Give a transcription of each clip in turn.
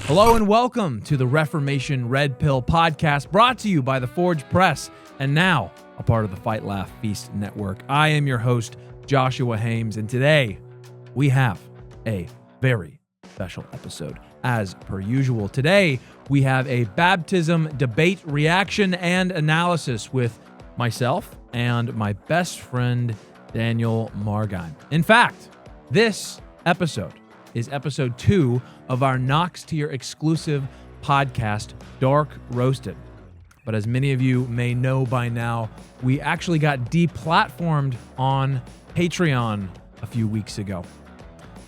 Hello and welcome to the Reformation Red Pill podcast, brought to you by the Forge Press and now a part of the Fight Laugh Feast Network. I am your host, Joshua Haymes, and today we have a very special episode. As per usual, today we have a baptism debate reaction and analysis with myself and my best friend, Daniel Margheim. In fact, this episode is episode 2 of our Knox Tier Exclusive podcast, Dark Roasted. But as many of you may know by now, we actually got deplatformed on Patreon a few weeks ago.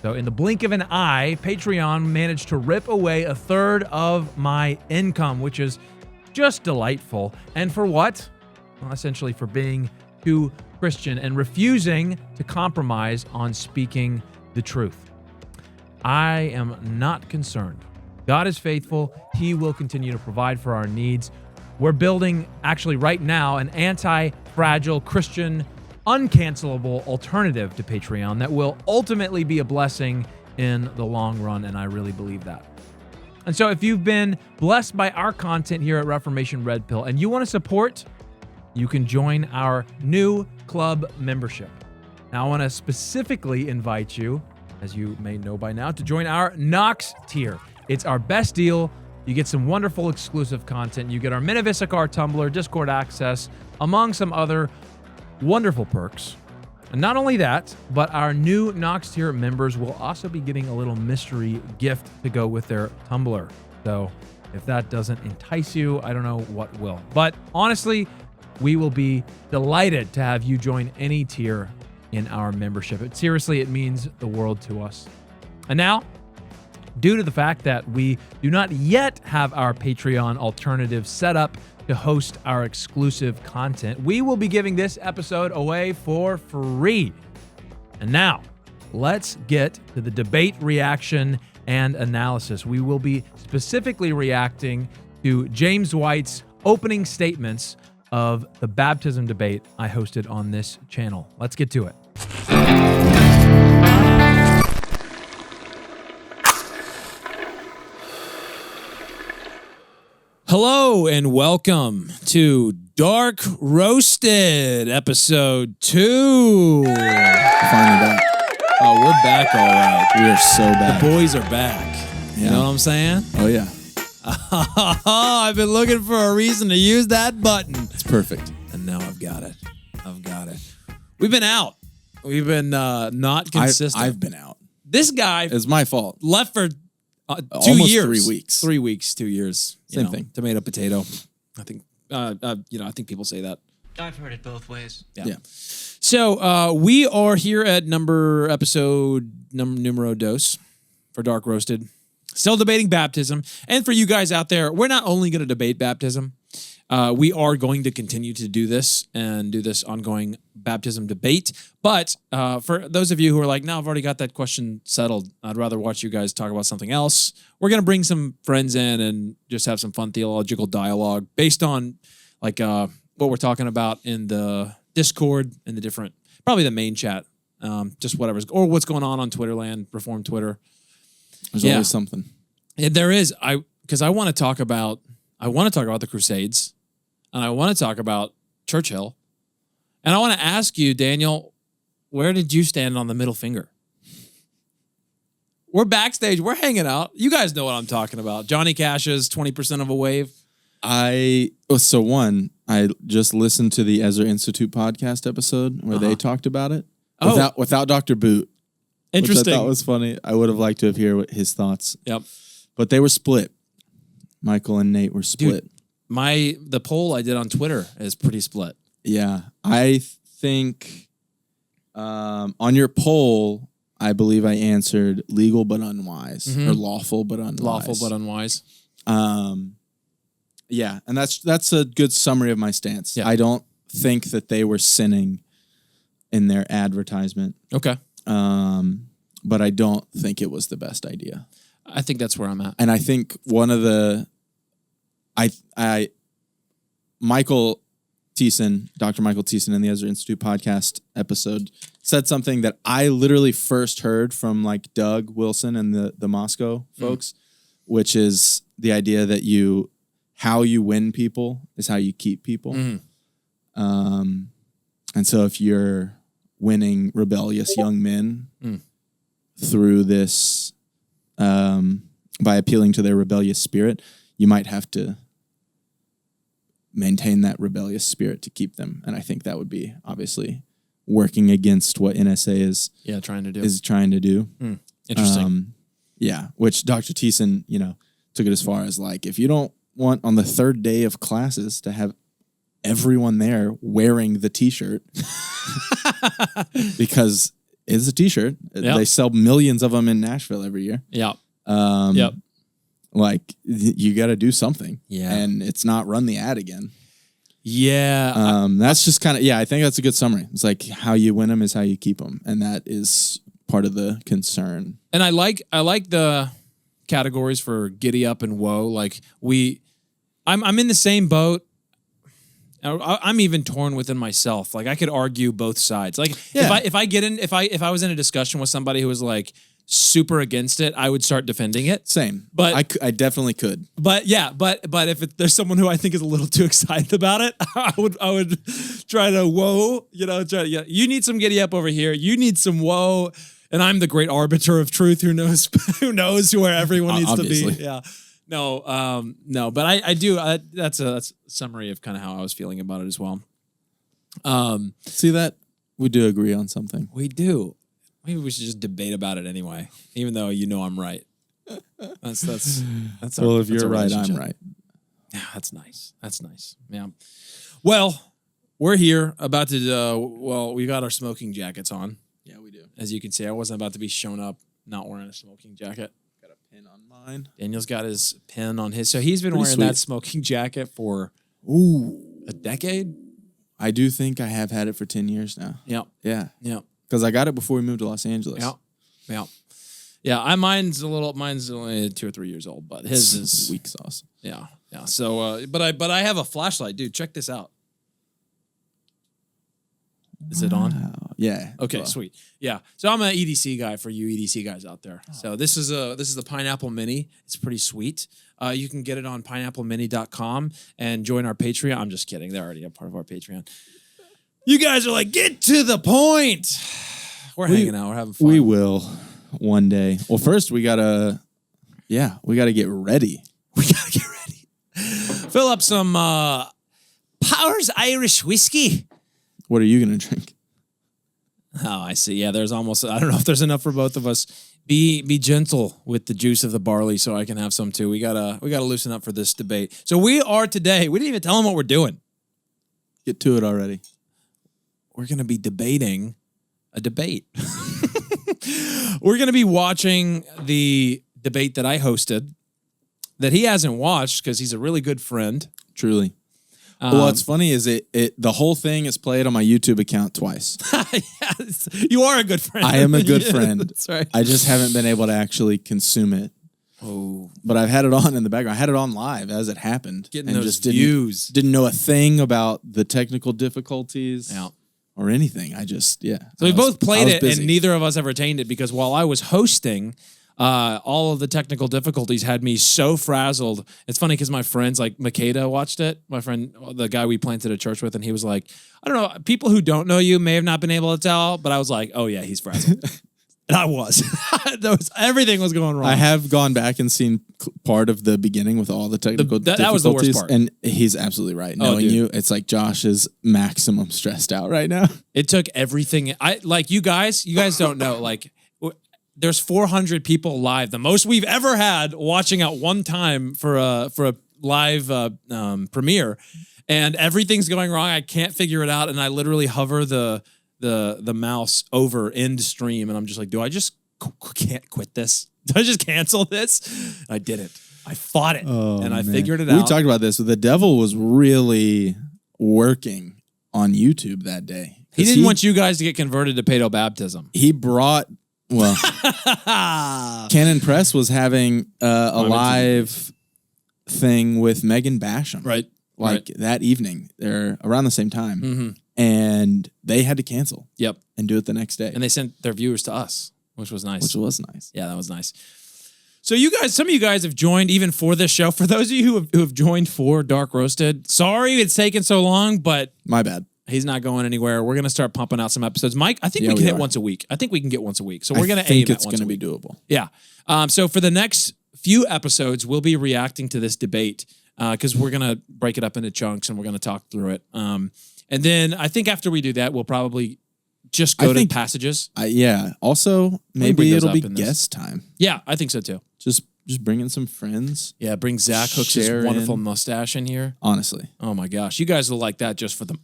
So in the blink of an eye, Patreon managed to rip away a third of my income, which is just delightful. And for what? Well, essentially for being too Christian and refusing to compromise on speaking the truth. I am not concerned. God is faithful. He will continue to provide for our needs. We're building, actually right now, an anti-fragile Christian, uncancelable alternative to Patreon that will ultimately be a blessing in the long run, and I really believe that. And so if you've been blessed by our content here at Reformation Red Pill and you want to support, you can join our new club membership. Now, I want to specifically invite you, as you may know by now, to join our Knox tier. It's our best deal. You get some wonderful exclusive content. You get our Miniviscar Tumblr, Discord access, among some other wonderful perks. And not only that, but our new Knox tier members will also be getting a little mystery gift to go with their Tumblr. So if that doesn't entice you, I don't know what will. But honestly, we will be delighted to have you join any tier in our membership. Seriously, it means the world to us. And now, due to the fact that we do not yet have our Patreon alternative set up to host our exclusive content, we will be giving this episode away for free. And now, let's get to the debate reaction and analysis. We will be specifically reacting to James White's opening statements of the baptism debate I hosted on this channel. Let's get to it. Hello and welcome to Dark Roasted, episode 2. Finally back. Oh, we're back all right. We are so back. The boys are back. You know what I'm saying? Oh, yeah. I've been looking for a reason to use that button. It's perfect. And now I've got it. We've been out. We've been not consistent. I've been out. This guy It's my fault. left for 2 Almost years. 3 weeks. 3 weeks, 2 years. Same thing. Tomato, potato. I think, I think people say that. I've heard it both ways. Yeah. So we are here at episode numero dos for Dark Roasted. Still debating baptism. And for you guys out there, we're not only going to debate baptism, we are going to continue to do this and do this ongoing baptism debate. But for those of you who are like, no, I've already got that question settled, I'd rather watch you guys talk about something else. We're going to bring some friends in and just have some fun theological dialogue based on like what we're talking about in the Discord and the different, probably the main chat, just whatever's, or what's going on Twitterland, Reform Twitter. There's always something. And there is. Because I want to talk about the Crusades, and I want to talk about Churchill, and I want to ask you, Daniel, where did you stand on the middle finger? We're backstage. We're hanging out. You guys know what I'm talking about. Johnny Cash's 20% of a wave. I just listened to the Ezra Institute podcast episode where they talked about it without Dr. Boot. Interesting. Which I thought was funny. I would have liked to have heard his thoughts. Yep. But they were split. Michael and Nate were split. Dude, the poll I did on Twitter is pretty split. Yeah. I think on your poll, I believe I answered legal but unwise or lawful but unwise. Lawful but unwise. Yeah, and that's a good summary of my stance. Yeah. I don't think that they were sinning in their advertisement. Okay. But I don't think it was the best idea. I think that's where I'm at. And I think one of the Michael Thiessen, Dr. Michael Thiessen in the Ezra Institute podcast episode said something that I literally first heard from like Doug Wilson and the Moscow folks which is the idea that how you win people is how you keep people. And so if you're winning rebellious young men through this, by appealing to their rebellious spirit, you might have to maintain that rebellious spirit to keep them. And I think that would be obviously working against what NSA is trying to do. Interesting. Which Dr. Thiessen, took it as far as like, if you don't want on the third day of classes to have everyone there wearing the t-shirt because it's a t-shirt. They sell millions of them in Nashville every year. Like you got to do something. And it's not run the ad again. That's just kind of, I think that's a good summary. It's like how you win them is how you keep them. And that is part of the concern. And I like the categories for giddy up and woe. Like I'm in the same boat. I'm even torn within myself. Like I could argue both sides. Like if I was in a discussion with somebody who was like super against it, I would start defending it. Same, but I definitely could. But if there's someone who I think is a little too excited about it, I would try to you need some giddy up over here. You need some woe, and I'm the great arbiter of truth. Who knows where everyone needs obviously. to be? Yeah. No, but I do. That's a summary of kind of how I was feeling about it as well. See that? We do agree on something. We do. Maybe we should just debate about it anyway, even though I'm right. That's well, if you're right, I'm right. Yeah, that's nice. That's nice. Yeah. Well, we're here about to. We got our smoking jackets on. Yeah, we do. As you can see, I wasn't about to be shown up not wearing a smoking jacket. Pin on mine. Daniel's got his pin on his. So he's been wearing that smoking jacket for a decade. I do think I have had it for 10 years now. Yeah. Because I got it before we moved to Los Angeles. Yeah. Mine's only 2 or 3 years old, but his is weak sauce. Yeah. So, but I have a flashlight, dude. Check this out. Is it on? Yeah. Okay, sweet. Yeah. So I'm an EDC guy for you EDC guys out there. So this is the Pineapple Mini. It's pretty sweet. You can get it on pineapplemini.com and join our Patreon. I'm just kidding. They're already a part of our Patreon. You guys are like, get to the point. We're hanging out. We're having fun. We will one day. Well, first we gotta get ready. We gotta get ready. Fill up some Powers Irish whiskey. What are you going to drink? Oh, I see. Yeah, there's almost, I don't know if there's enough for both of us. Be gentle with the juice of the barley so I can have some too. We gotta loosen up for this debate. So we didn't even tell them what we're doing. Get to it already. We're going to be debating a debate. We're going to be watching the debate that I hosted that he hasn't watched because he's a really good friend. Truly. Well, what's funny is the whole thing is played on my YouTube account twice. Yes, you are a good friend. I am a good friend. That's right. I just haven't been able to actually consume it. Oh, but I've had it on in the background. I had it on live as it happened. Getting those just views. Didn't know a thing about the technical difficulties or anything. So we both played it, and neither of us ever retained it because while I was hosting, all of the technical difficulties had me so frazzled. It's funny because my friends, like Makeda, watched it. My friend, the guy we planted a church with, and he was like, I don't know, people who don't know you may have not been able to tell, but I was like, oh yeah, he's frazzled. And I was. Everything was going wrong. I have gone back and seen part of the beginning with all the technical difficulties. That was the worst part. And he's absolutely right. Knowing you, it's like Josh is maximum stressed out right now. It took everything. You guys don't know, like, there's 400 people live, the most we've ever had watching at one time for a live premiere, and everything's going wrong. I can't figure it out, and I literally hover the mouse over end stream, and I'm just like, do I just can't quit this? Do I just cancel this? I did it. I fought it, and I figured it out. We talked about this. The devil was really working on YouTube that day. He didn't want you guys to get converted to Paedobaptism. He brought. Well, Canon Press was having a live thing with Megan Basham. Right. That evening. They're around the same time. Mm-hmm. And they had to cancel. Yep. And do it the next day. And they sent their viewers to us, which was nice. Which was nice. Yeah, that was nice. So some of you guys have joined even for this show. For those of you who have joined for Dark Roasted, sorry it's taken so long, but My bad. he's not going anywhere. We're going to start pumping out some episodes. Mike, I think we can hit once a week. I think we can get once a week. So we're going to aim at once a week. I think it's going to be doable. Yeah. So for the next few episodes, we'll be reacting to this debate because we're going to break it up into chunks and we're going to talk through it. And then I think after we do that, we'll probably just go to passages. Yeah. Also, maybe it'll be guest time. Yeah, I think so too. Just bring in some friends. Yeah, bring Zach Hooks' wonderful mustache in here. Honestly. Oh my gosh. You guys will like that just for to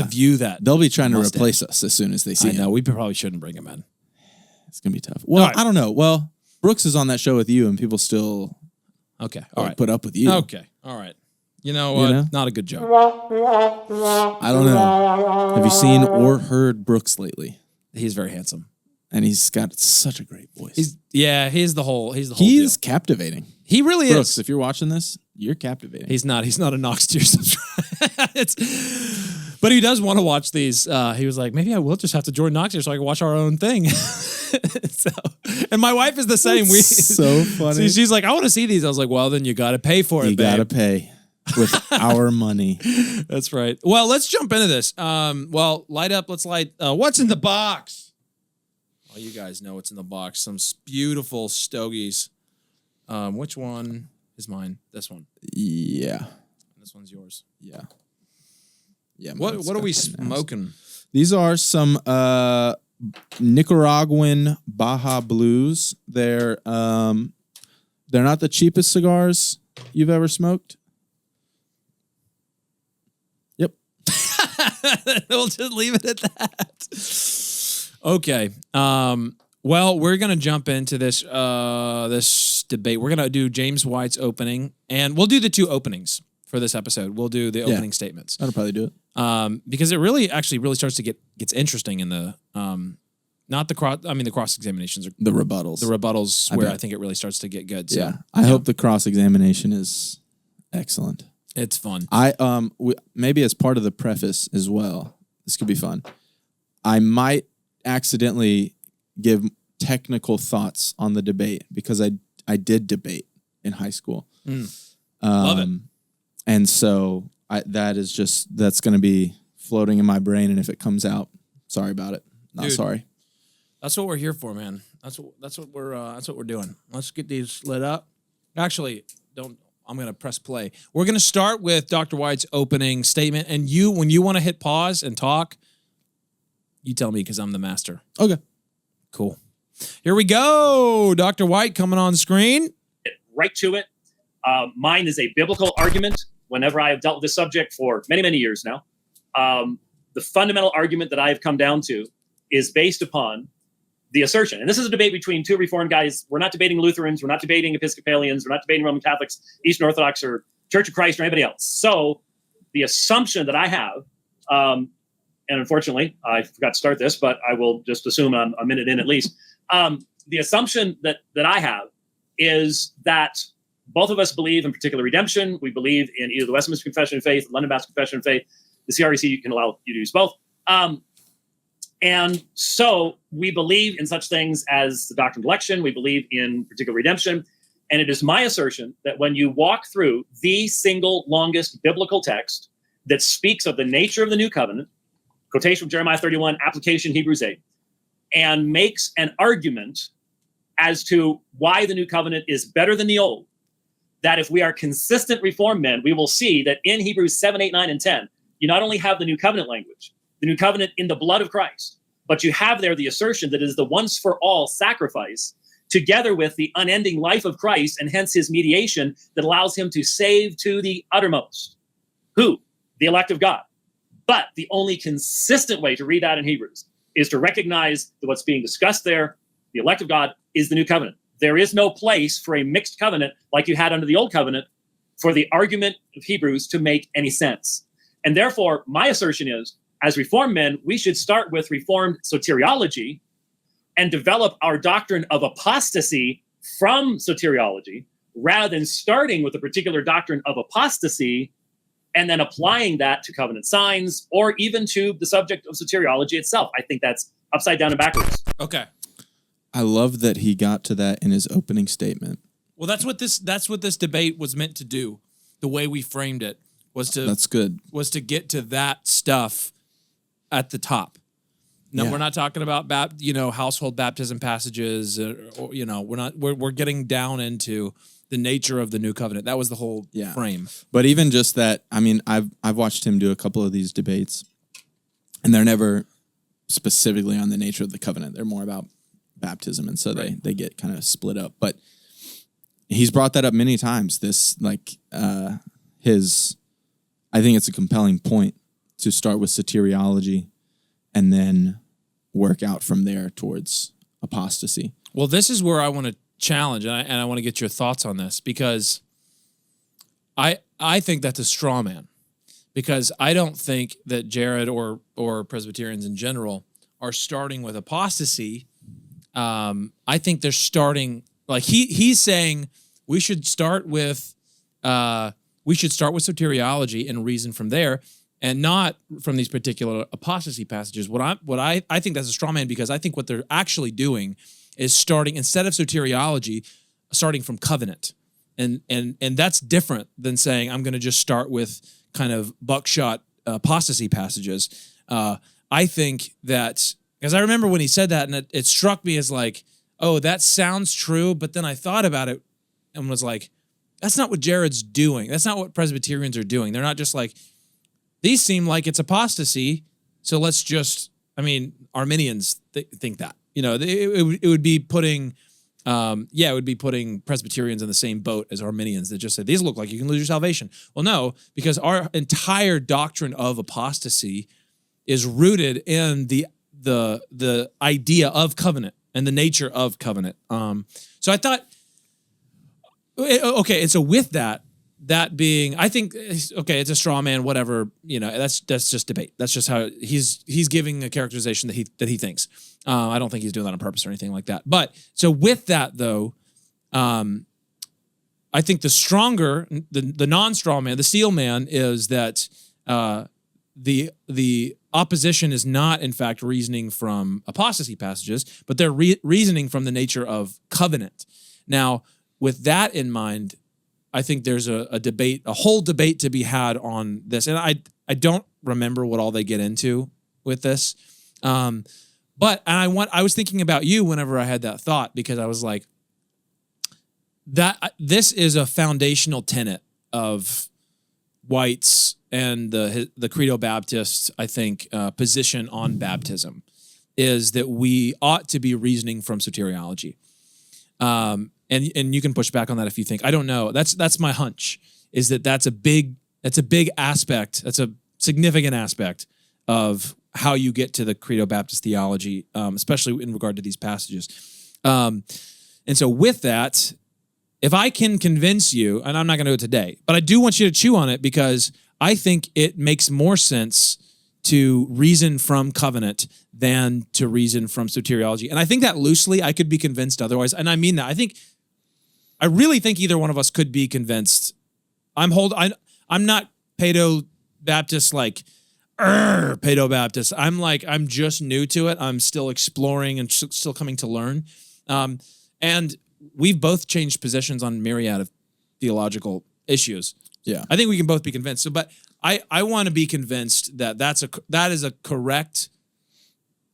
view that. They'll be trying to replace us as soon as they see him. I know. We probably shouldn't bring him in. It's going to be tough. Well, I don't know. Well, Brooks is on that show with you and people still put up with you. Okay. All right. You know what? Not a good joke. I don't know. Have you seen or heard Brooks lately? He's very handsome. And he's got such a great voice. He's the whole He's captivating. He really Brooks, is. if you're watching this, you're captivating. He's not a Knox Tier subscriber. But he does want to watch these. He was like, maybe I will just have to join Knox Tier so I can watch our own thing. And my wife is the same. So funny. She's like, I want to see these. I was like, well, then you got to pay for it. You got to pay with our money. That's right. Well, let's jump into this. Light up. Let's light. What's in the box? Oh, you guys know what's in the box. Some beautiful stogies. Which one is mine? This one. Yeah. This one's yours. Yeah. Yeah. What are we smoking? These are some Nicaraguan Baja Blues. They're not the cheapest cigars you've ever smoked. Yep. We'll just leave it at that. Okay. Well, we're gonna jump into this this debate. We're gonna do James White's opening, and we'll do the two openings for this episode. We'll do the opening statements. That'll probably do it. Because it really starts to gets interesting in the not the cross. I mean, the cross examinations are the rebuttals. The rebuttals where I think it really starts to get good. So, I hope the cross examination is excellent. It's fun. Maybe as part of the preface as well. This could be fun. I might accidentally give technical thoughts on the debate because I did debate in high school. Love it. And so that's going to be floating in my brain. And if it comes out, sorry about it. Not sorry. That's what we're here for, man. That's what we're doing. Let's get these lit up. Actually, I'm going to press play. We're going to start with Dr. White's opening statement. And when you want to hit pause and talk, you tell me because I'm the master. Okay. Cool. Here we go. Dr. White coming on screen. Right to it. Mine is a biblical argument. Whenever I have dealt with this subject for many, many years now, the fundamental argument that I have come down to is based upon the assertion. And this is a debate between two Reformed guys. We're not debating Lutherans. We're not debating Episcopalians. We're not debating Roman Catholics, Eastern Orthodox, or Church of Christ, or anybody else. So the assumption that I have, and unfortunately, I forgot to start this, but I will just assume I'm a minute in at least. The assumption that I have is that both of us believe in particular redemption. We believe in either the Westminster Confession of Faith, London Baptist Confession of Faith. The CREC can allow you to use both. And so we believe in such things as the doctrine of election. We believe in particular redemption. And it is my assertion that when you walk through the single longest biblical text that speaks of the nature of the new covenant, quotation from Jeremiah 31, application Hebrews 8, and makes an argument as to why the new covenant is better than the old, that if we are consistent Reformed men, we will see that in Hebrews 7, 8, 9, and 10, you not only have the new covenant language, the new covenant in the blood of Christ, but you have there the assertion that it is the once-for-all sacrifice together with the unending life of Christ and hence his mediation that allows him to save to the uttermost. Who? The elect of God. But the only consistent way to read that in Hebrews is to recognize that what's being discussed there, the elect of God, is the new covenant. There is no place for a mixed covenant like you had under the old covenant for the argument of Hebrews to make any sense. And therefore, my assertion is, as Reformed men, we should start with Reformed soteriology and develop our doctrine of apostasy from soteriology, rather than starting with a particular doctrine of apostasy and then applying that to covenant signs or even to the subject of soteriology itself. I think that's upside down and backwards. Okay. I love that he got to that in his opening statement. Well, that's what this debate was meant to do. The way we framed it was to That's good. was to get to that stuff at the top. No, Yeah. we're not talking about household baptism passages, or we're getting down into the nature of the new covenant. That was the whole frame. But even just that, I mean, I've watched him do a couple of these debates, and they're never specifically on the nature of the covenant. They're more about baptism, and so they get kind of split up. But he's brought that up many times. This I think it's a compelling point to start with soteriology and then work out from there towards apostasy. Well, this is where I want to challenge, and I want to get your thoughts on this, because I think that's a straw man, because I don't think that Jared or Presbyterians in general are starting with apostasy. I think they're starting, like he's saying we should start with soteriology and reason from there, and not from these particular apostasy passages. I think that's a straw man, because I think what they're actually doing is starting, instead of soteriology, starting from covenant. And that's different than saying I'm going to just start with kind of buckshot apostasy passages. I think that, because I remember when he said that, and it struck me as like, oh, that sounds true, but then I thought about it and was like, that's not what Jared's doing. That's not what Presbyterians are doing. They're not just like, these seem like it's apostasy, so let's just, Arminians think that. It would be putting, it would be putting Presbyterians in the same boat as Arminians that just say, these look like you can lose your salvation. Well, no, because our entire doctrine of apostasy is rooted in the idea of covenant and the nature of covenant. So I thought, okay, and so with that being, I think, okay, it's a straw man, whatever, that's just debate. That's just how he's giving a characterization that he thinks. I don't think he's doing that on purpose or anything like that. But so with that though, I think the stronger, the non-straw man, the steel man, is that the opposition is not in fact reasoning from apostasy passages, but they're reasoning from the nature of covenant. Now, with that in mind, I think there's a debate, a whole debate to be had on this. And I don't remember what all they get into with this. But I was thinking about you whenever I had that thought, because I was like, that this is a foundational tenet of White's and the Credo-Baptist, I think, position on baptism, is that we ought to be reasoning from soteriology. And you can push back on that if you think, I don't know. That's my hunch, is that's a big aspect. That's a significant aspect of how you get to the Credo-Baptist theology, especially in regard to these passages. And so with that, if I can convince you, and I'm not going to do it today, but I do want you to chew on it, because I think it makes more sense to reason from covenant than to reason from soteriology. And I think that loosely, I could be convinced otherwise. And I mean that. I really think either one of us could be convinced. I'm not Paedobaptist, like, Paedobaptist. I'm just new to it. I'm still exploring and still coming to learn. And we've both changed positions on myriad of theological issues. Yeah. I think we can both be convinced. So, but I want to be convinced that that is a correct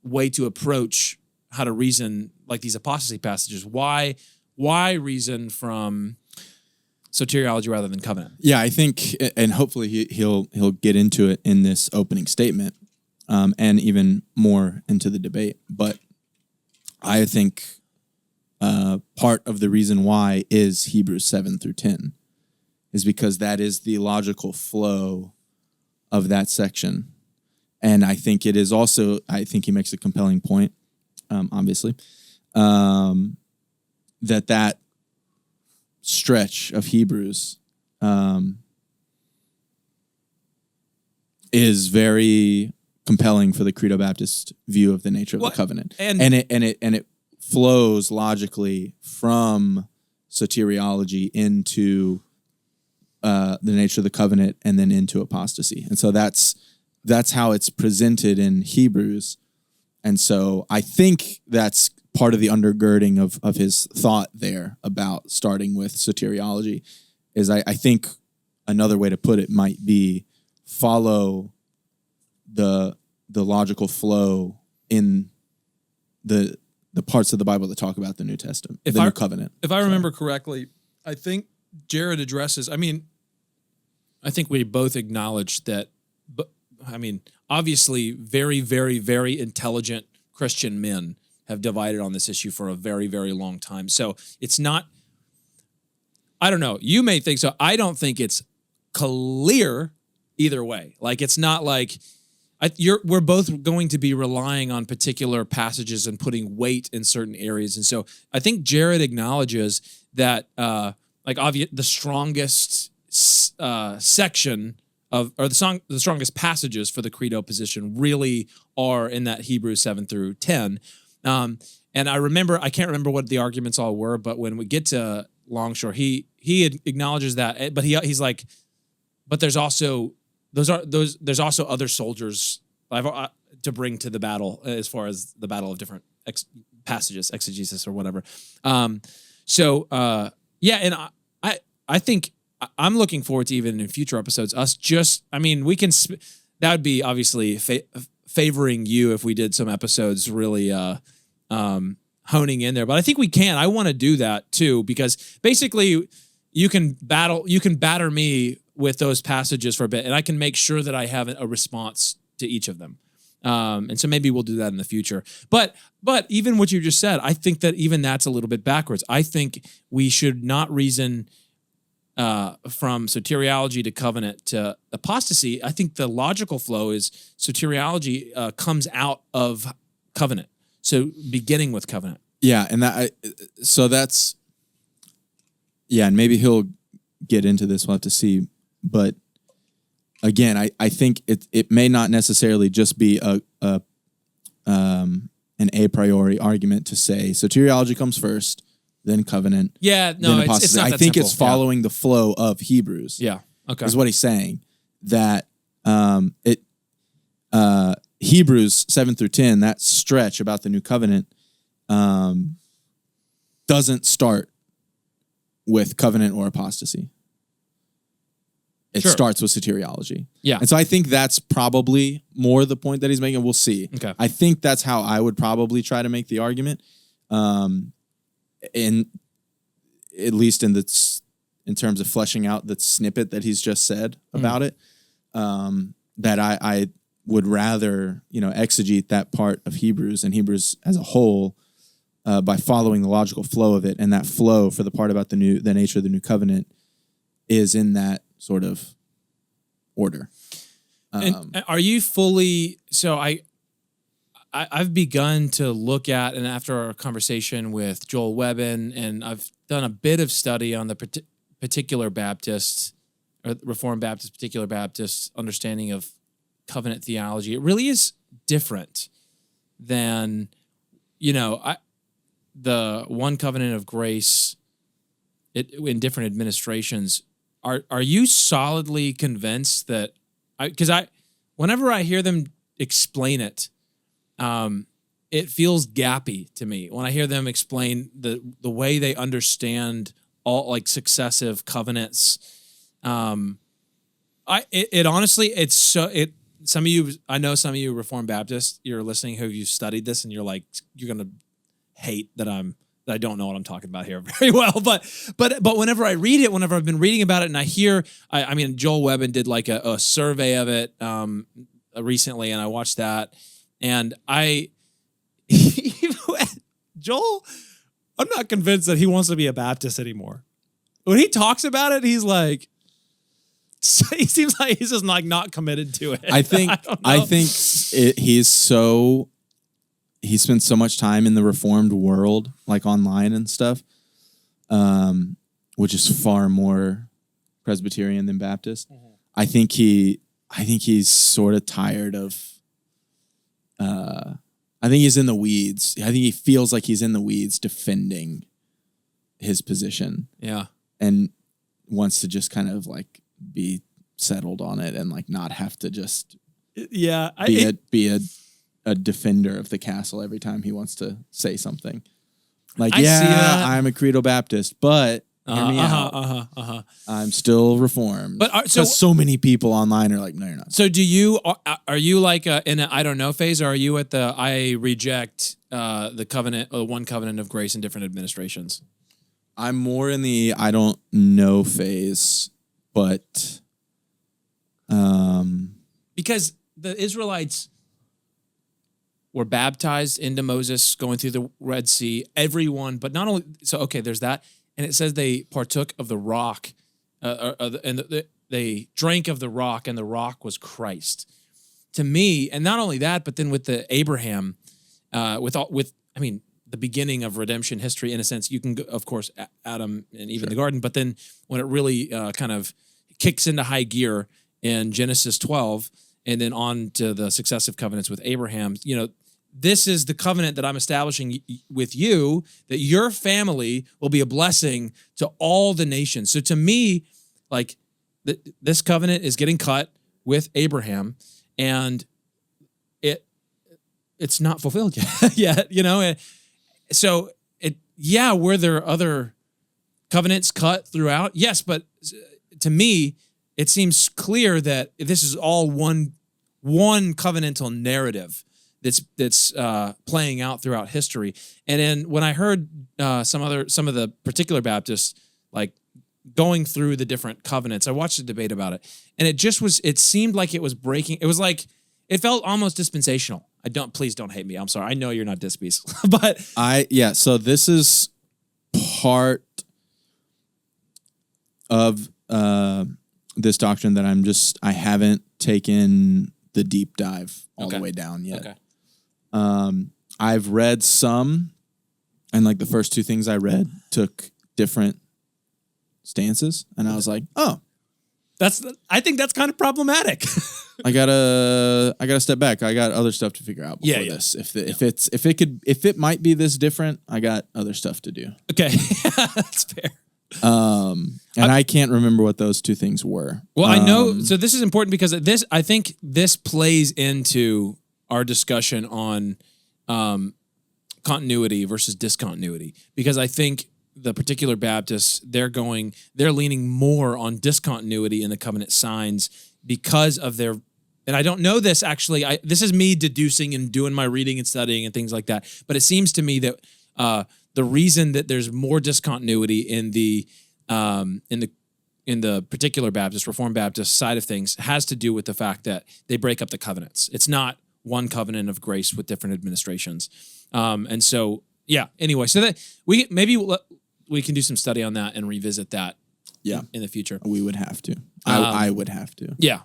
way to approach how to reason like these apostasy passages. Why reason from soteriology rather than covenant? Yeah, I think, and hopefully he'll get into it in this opening statement, and even more into the debate. But I think part of the reason why is Hebrews 7 through 10, is because that is the logical flow of that section. And I think it is also, I think he makes a compelling point, obviously, that stretch of Hebrews is very compelling for the Credo-Baptist view of the nature of the covenant. And it flows logically from soteriology into the nature of the covenant and then into apostasy. And so that's how it's presented in Hebrews. And so I think that's part of the undergirding of his thought there about starting with soteriology is I think another way to put it might be follow the logical flow in the parts of the Bible that talk about the New Testament, New Covenant. If I remember correctly, I think Jared addresses, I think we both acknowledge that, but obviously very, very, very intelligent Christian men have divided on this issue for a very, very long time. So it's not, I don't know, you may think so. I don't think it's clear either way. Like, it's not like, we're both going to be relying on particular passages and putting weight in certain areas. And so I think Jared acknowledges that, the strongest section of, or the strongest passages for the Credo position really are in that Hebrews 7 through 10. And I can't remember what the arguments all were, but when we get to Longshore, he acknowledges that, but he's like, but there's also other soldiers to bring to the battle as far as the battle of different passages, exegesis or whatever. And I think I'm looking forward to, even in future episodes, that would be obviously favoring you if we did some episodes really honing in there. But I think we can. I want to do that too, because basically you can batter me with those passages for a bit, and I can make sure that I have a response to each of them. And so maybe we'll do that in the future. But even what you just said, I think that even that's a little bit backwards. I think we should not reason from soteriology to covenant to apostasy. I think the logical flow is soteriology comes out of covenant. So beginning with covenant. Yeah, and and maybe he'll get into this. We'll have to see. But again, I think it may not necessarily just be an a priori argument to say soteriology comes first, then covenant. Yeah, no, then apostasy. it's not that I think simple. it's following the flow of Hebrews. Yeah, okay, is what he's saying. That Hebrews 7 through 10, that stretch about the new covenant, doesn't start with covenant or apostasy. It starts with soteriology. Yeah. And so I think that's probably more the point that he's making. We'll see. Okay. I think that's how I would probably try to make the argument. In at least in terms of fleshing out the snippet that he's just said about it, that I would rather, exegete that part of Hebrews and Hebrews as a whole by following the logical flow of it, and that flow for the part about the nature of the new covenant is in that sort of order. And are you fully? So I've begun to look at, and after our conversation with Joel Webbin, and I've done a bit of study on the particular Baptist or Reformed Baptist, particular Baptist understanding of covenant theology. It really is different than, the one covenant of grace in different administrations. Are you solidly convinced that? Because whenever I hear them explain it, it feels gappy to me when I hear them explain the way they understand all like successive covenants. It honestly, some of you, I know some of you Reformed Baptists, you're listening who you've studied this, and you're gonna hate that I don't know what I'm talking about here very well. But whenever I read it, whenever I've been reading about it, and I hear, Joel Webbin did like a survey of it recently, and I watched that, and Joel, I'm not convinced that he wants to be a Baptist anymore. When he talks about it, he's like, he seems like he's just not committed to it. I think he spends so much time in the Reformed world, like online and stuff, which is far more Presbyterian than Baptist. Mm-hmm. I think he's sort of tired of. I think he's in the weeds. I think he feels like he's in the weeds defending his position. Yeah, and wants to just kind of like be settled on it and like not have to just be a defender of the castle every time he wants to say something. Like, I see that. I'm a Credo-Baptist, but hear me out. I'm still Reformed. But so many people online are like, no, you're not. So are you like in a I don't know phase, or are you at the I reject the covenant, one covenant of grace in different administrations? I'm more in the I don't know phase, but because the Israelites were baptized into Moses going through the Red Sea, everyone, but not only, so okay, there's that, and it says they partook of the rock, they drank of the rock, and the rock was Christ. To me, and not only that, but then with the Abraham, the beginning of redemption history, in a sense, you can go, of course, Adam and Eve in the garden, but then when it really kind of kicks into high gear in Genesis 12, and then on to the successive covenants with Abraham, this is the covenant that I'm establishing with you, that your family will be a blessing to all the nations. So to me, like this covenant is getting cut with Abraham, and it's not fulfilled yet. So were there other covenants cut throughout? Yes, but to me, it seems clear that this is all one covenantal narrative that's playing out throughout history. And then when I heard some of the particular Baptists like going through the different covenants, I watched a debate about it, and it seemed like it was breaking. It was like it felt almost dispensational. Please don't hate me. I'm sorry. I know you're not dispes, but so this is part of this doctrine that I haven't taken the deep dive all the way down yet. Okay. I've read some, and like the first two things I read took different stances, and I was like, oh, I think that's kind of problematic. I gotta step back. I got other stuff to figure out before this. If it might be this different, I got other stuff to do. Okay. That's fair. And I can't remember what those two things were. Well, I know. So this is important because I think this plays into our discussion on continuity versus discontinuity, because I think the particular Baptists, they're leaning more on discontinuity in the covenant signs because of their, and I don't know this actually, this is me deducing and doing my reading and studying and things like that, but it seems to me that the reason that there's more discontinuity in the particular Baptist, Reformed Baptist side of things has to do with the fact that they break up the covenants. It's not one covenant of grace with different administrations. And so, anyway, so that we can do some study on that and revisit that in the future. We would have to. I would have to. Yeah.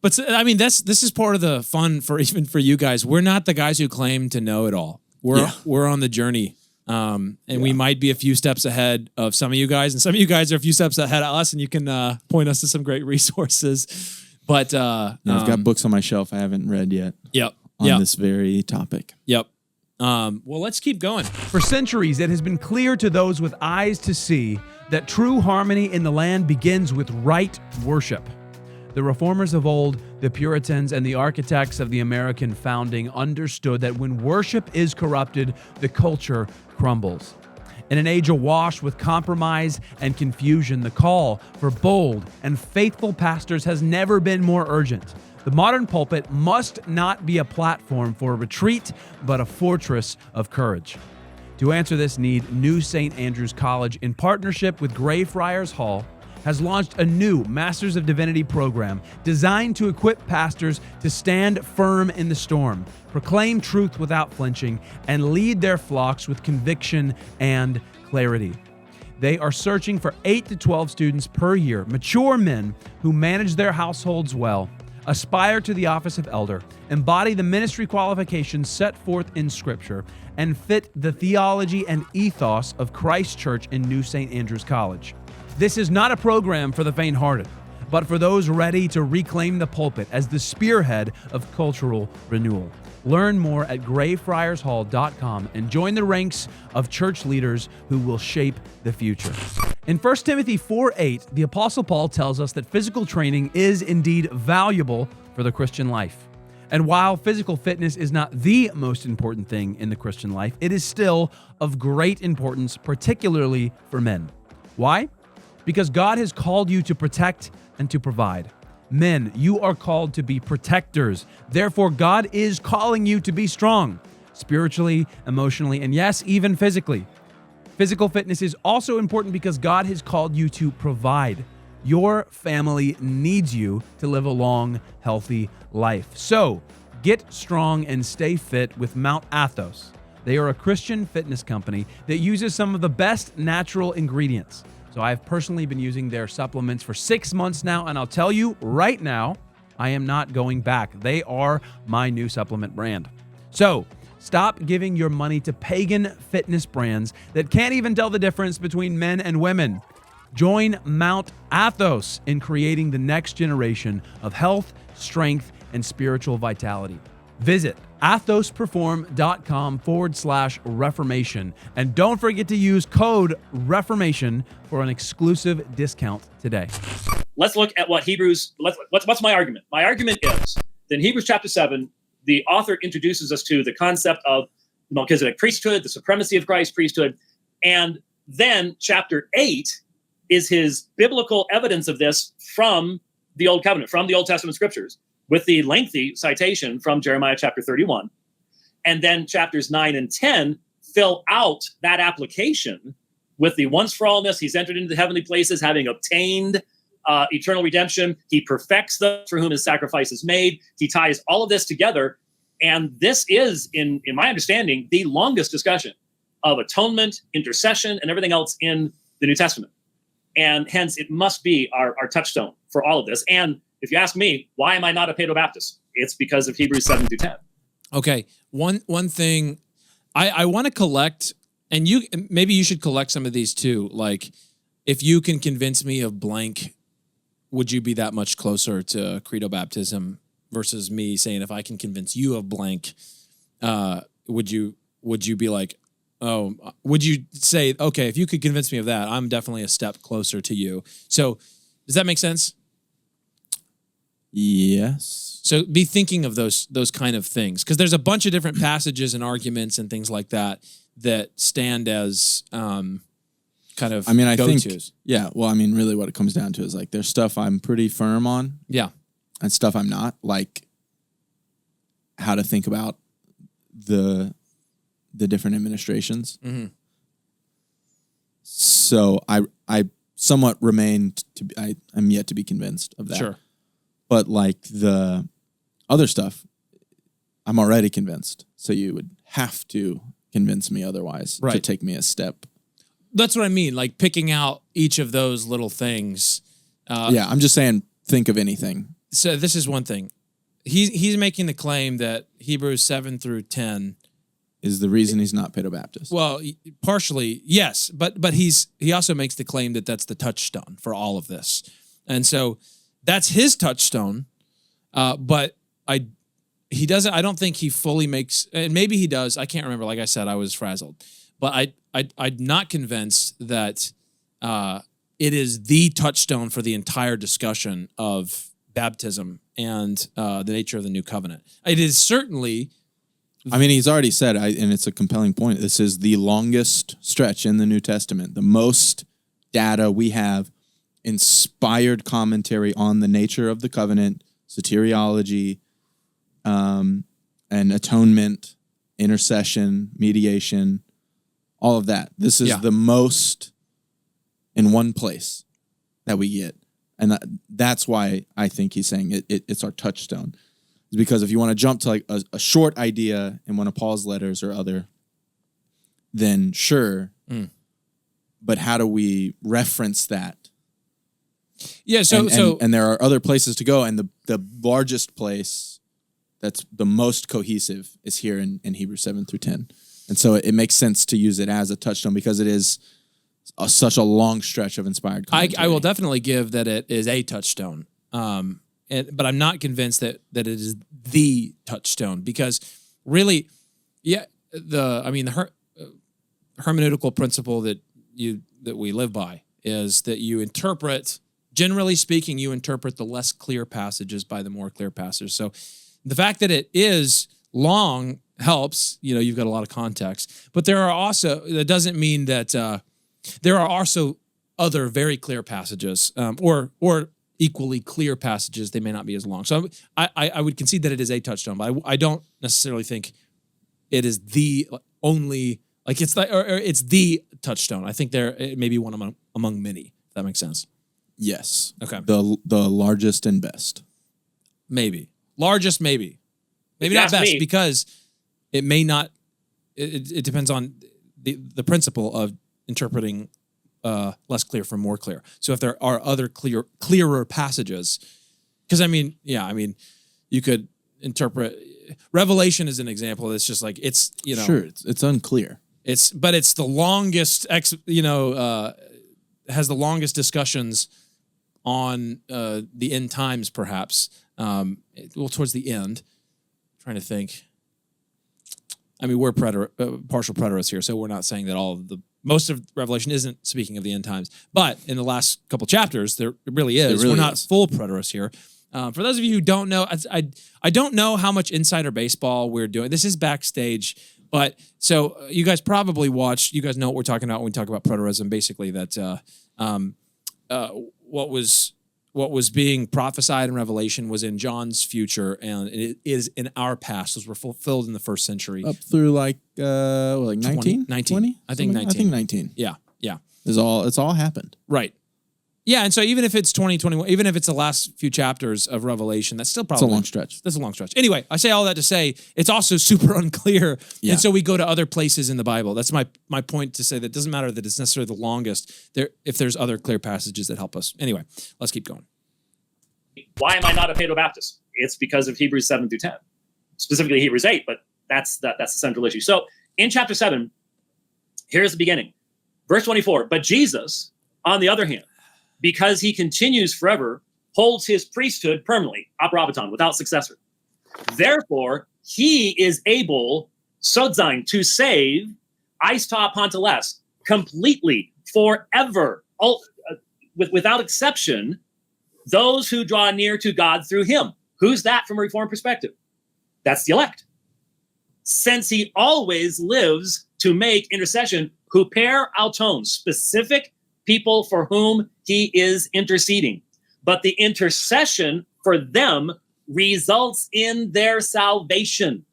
But I mean, this is part of the fun even for you guys. We're not the guys who claim to know it all. We're on the journey. And we might be a few steps ahead of some of you guys, and some of you guys are a few steps ahead of us, and you can point us to some great resources. But I've got books on my shelf I haven't read yet. On this very topic. Well, let's keep going. For centuries, it has been clear to those with eyes to see that true harmony in the land begins with right worship. The reformers of old, the Puritans, and the architects of the American founding understood that when worship is corrupted, the culture crumbles. In an age awash with compromise and confusion, the call for bold and faithful pastors has never been more urgent. The modern pulpit must not be a platform for retreat, but a fortress of courage. To answer this need, New St. Andrews College, in partnership with Greyfriars Hall, has launched a new Masters of Divinity program designed to equip pastors to stand firm in the storm, proclaim truth without flinching, and lead their flocks with conviction and clarity. They are searching for 8 to 12 students per year, mature men who manage their households well, aspire to the office of elder, embody the ministry qualifications set forth in Scripture, and fit the theology and ethos of Christ Church in New St. Andrews College. This is not a program for the faint-hearted, but for those ready to reclaim the pulpit as the spearhead of cultural renewal. Learn more at greyfriarshall.com and join the ranks of church leaders who will shape the future. In 1 Timothy 4:8, the Apostle Paul tells us that physical training is indeed valuable for the Christian life. And while physical fitness is not the most important thing in the Christian life, it is still of great importance, particularly for men. Why? Because God has called you to protect and to provide. Men, you are called to be protectors. Therefore, God is calling you to be strong, spiritually, emotionally, and yes, even physically. Physical fitness is also important because God has called you to provide. Your family needs you to live a long, healthy life. So, get strong and stay fit with Mount Athos. They are a Christian fitness company that uses some of the best natural ingredients. So I've personally been using their supplements for 6 months now, and I'll tell you right now, I am not going back. They are my new supplement brand. So stop giving your money to pagan fitness brands that can't even tell the difference between men and women. Join Mount Athos in creating the next generation of health, strength, and spiritual vitality. Visit athosperform.com/reformation. And don't forget to use code Reformation for an exclusive discount today. Let's look at what what's my argument? My argument is that in Hebrews chapter 7, the author introduces us to the concept of the Melchizedek priesthood, the supremacy of Christ's priesthood. And then chapter 8 is his biblical evidence of this from the Old Covenant, from the Old Testament scriptures, with the lengthy citation from Jeremiah chapter 31. And then chapters 9 and 10 fill out that application with the once for allness. He's entered into the heavenly places, having obtained eternal redemption. He perfects those for whom his sacrifice is made. He ties all of this together. And this is, in my understanding, the longest discussion of atonement, intercession, and everything else in the New Testament. And hence, it must be our touchstone for all of this. And if you ask me, why am I not a Paedobaptist? It's because of Hebrews 7 through 10. Okay, one thing I want to collect, and maybe you should collect some of these too. Like, if you can convince me of blank, would you be that much closer to credo baptism versus me saying, if I can convince you of blank, would you be like, oh, would you say, okay, if you could convince me of that, I'm definitely a step closer to you. So does that make sense? Yes. So be thinking of those kind of things, because there's a bunch of different passages and arguments and things like that stand as kind of I go-tos. think, yeah, well, really what it comes down to is like there's stuff I'm pretty firm on. Yeah. And stuff I'm not, like how to think about the different administrations. Mm-hmm. So I somewhat I'm yet to be convinced of that. Sure. But like the other stuff, I'm already convinced. So you would have to convince me otherwise to take me a step. That's what I mean. Like picking out each of those little things. Yeah, I'm just saying, think of anything. So this is one thing. He's making the claim that Hebrews 7 through 10 is the reason he's not Paedobaptist. Well, partially, yes, but he also makes the claim that that's the touchstone for all of this, and so that's his touchstone. But he doesn't. I don't think he fully makes, and maybe he does. I can't remember. Like I said, I was frazzled, but I'm not convinced that it is the touchstone for the entire discussion of baptism and the nature of the new covenant. It is certainly. He's already said, and it's a compelling point, this is the longest stretch in the New Testament, the most data we have, inspired commentary on the nature of the covenant, soteriology, and atonement, intercession, mediation, all of that. This is the most in one place that we get. And that's why I think he's saying it's our touchstone. Because if you want to jump to like a short idea in one of Paul's letters or other, then sure. But how do we reference that? Yeah, and there are other places to go, and the largest place that's the most cohesive is here in Hebrews 7 through 10. And so it makes sense to use it as a touchstone because it is such a long stretch of inspired commentary. I will definitely give that it is a touchstone. But I'm not convinced that it is the touchstone, because really, the hermeneutical principle that we live by is that you interpret, generally speaking, you interpret the less clear passages by the more clear passages. So The fact that it is long helps. You've got a lot of context. But that doesn't mean that there are also other very clear passages, or equally clear passages. They may not be as long. So I would concede that it is a touchstone, but I don't necessarily think it is the only, like it's the touchstone. I think it may be one among many, if that makes sense. Yes. Okay. The largest and best. Maybe. Largest, maybe. Maybe not best, because it may not, it depends on the principle of interpreting less clear from more clear. So if there are other clearer passages, because you could interpret Revelation as an example. It's just like sure, it's unclear. But it's the longest has the longest discussions on the end times, perhaps. Towards the end, I'm trying to think. We're partial preterists here, so we're not saying that most of Revelation isn't speaking of the end times. But in the last couple chapters, it really is. We're not full preterists here. For those of you who don't know, I don't know how much insider baseball we're doing. This is backstage, but so you guys probably watched. You guys know what we're talking about when we talk about preterism. Basically, that what was being prophesied in Revelation was in John's future, and it is in our past. Those were fulfilled in the first century. Up through like 19? 19. 20? I think 19. I think 19. Yeah. It's all happened. Right. Yeah, and so even if it's 2021, even if it's the last few chapters of Revelation, that's still probably... It's a long stretch. That's a long stretch. Anyway, I say all that to say it's also super unclear, and so we go to other places in the Bible. That's my point, to say that it doesn't matter that it's necessarily the longest, if there's other clear passages that help us. Anyway, let's keep going. Why am I not a Paedobaptist? It's because of Hebrews 7 through 10, specifically Hebrews 8, but that's the central issue. So in chapter 7, here's the beginning. Verse 24, but Jesus, on the other hand, because he continues forever, holds his priesthood permanently, aprobaton, without successor. Therefore, he is able, sodzine, to save, aista panteles, completely, forever, without exception, those who draw near to God through him. Who's that from a Reformed perspective? That's the elect. Since he always lives to make intercession, huper auton, specific people for whom he is interceding. But the intercession for them results in their salvation.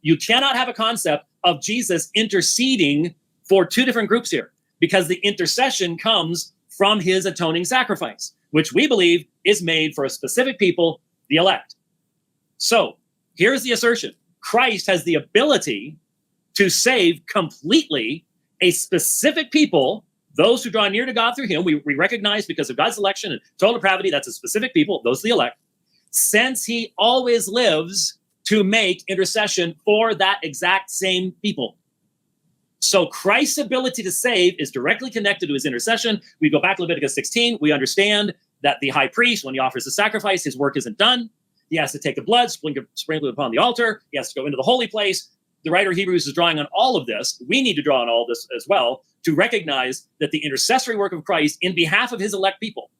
You cannot have a concept of Jesus interceding for two different groups here, because the intercession comes from his atoning sacrifice, which we believe is made for a specific people, the elect. So here's the assertion. Christ has the ability to save completely a specific people, those who draw near to God through him. We recognize, because of God's election and total depravity, that's a specific people, those are the elect, since he always lives to make intercession for that exact same people. So Christ's ability to save is directly connected to his intercession. We go back to Leviticus 16. We understand that the high priest, when he offers the sacrifice, his work isn't done. He has to take the blood, sprinkle it upon the altar. He has to go into the holy place. The writer of Hebrews is drawing on all of this. We need to draw on all this as well, to recognize that the intercessory work of Christ in behalf of his elect people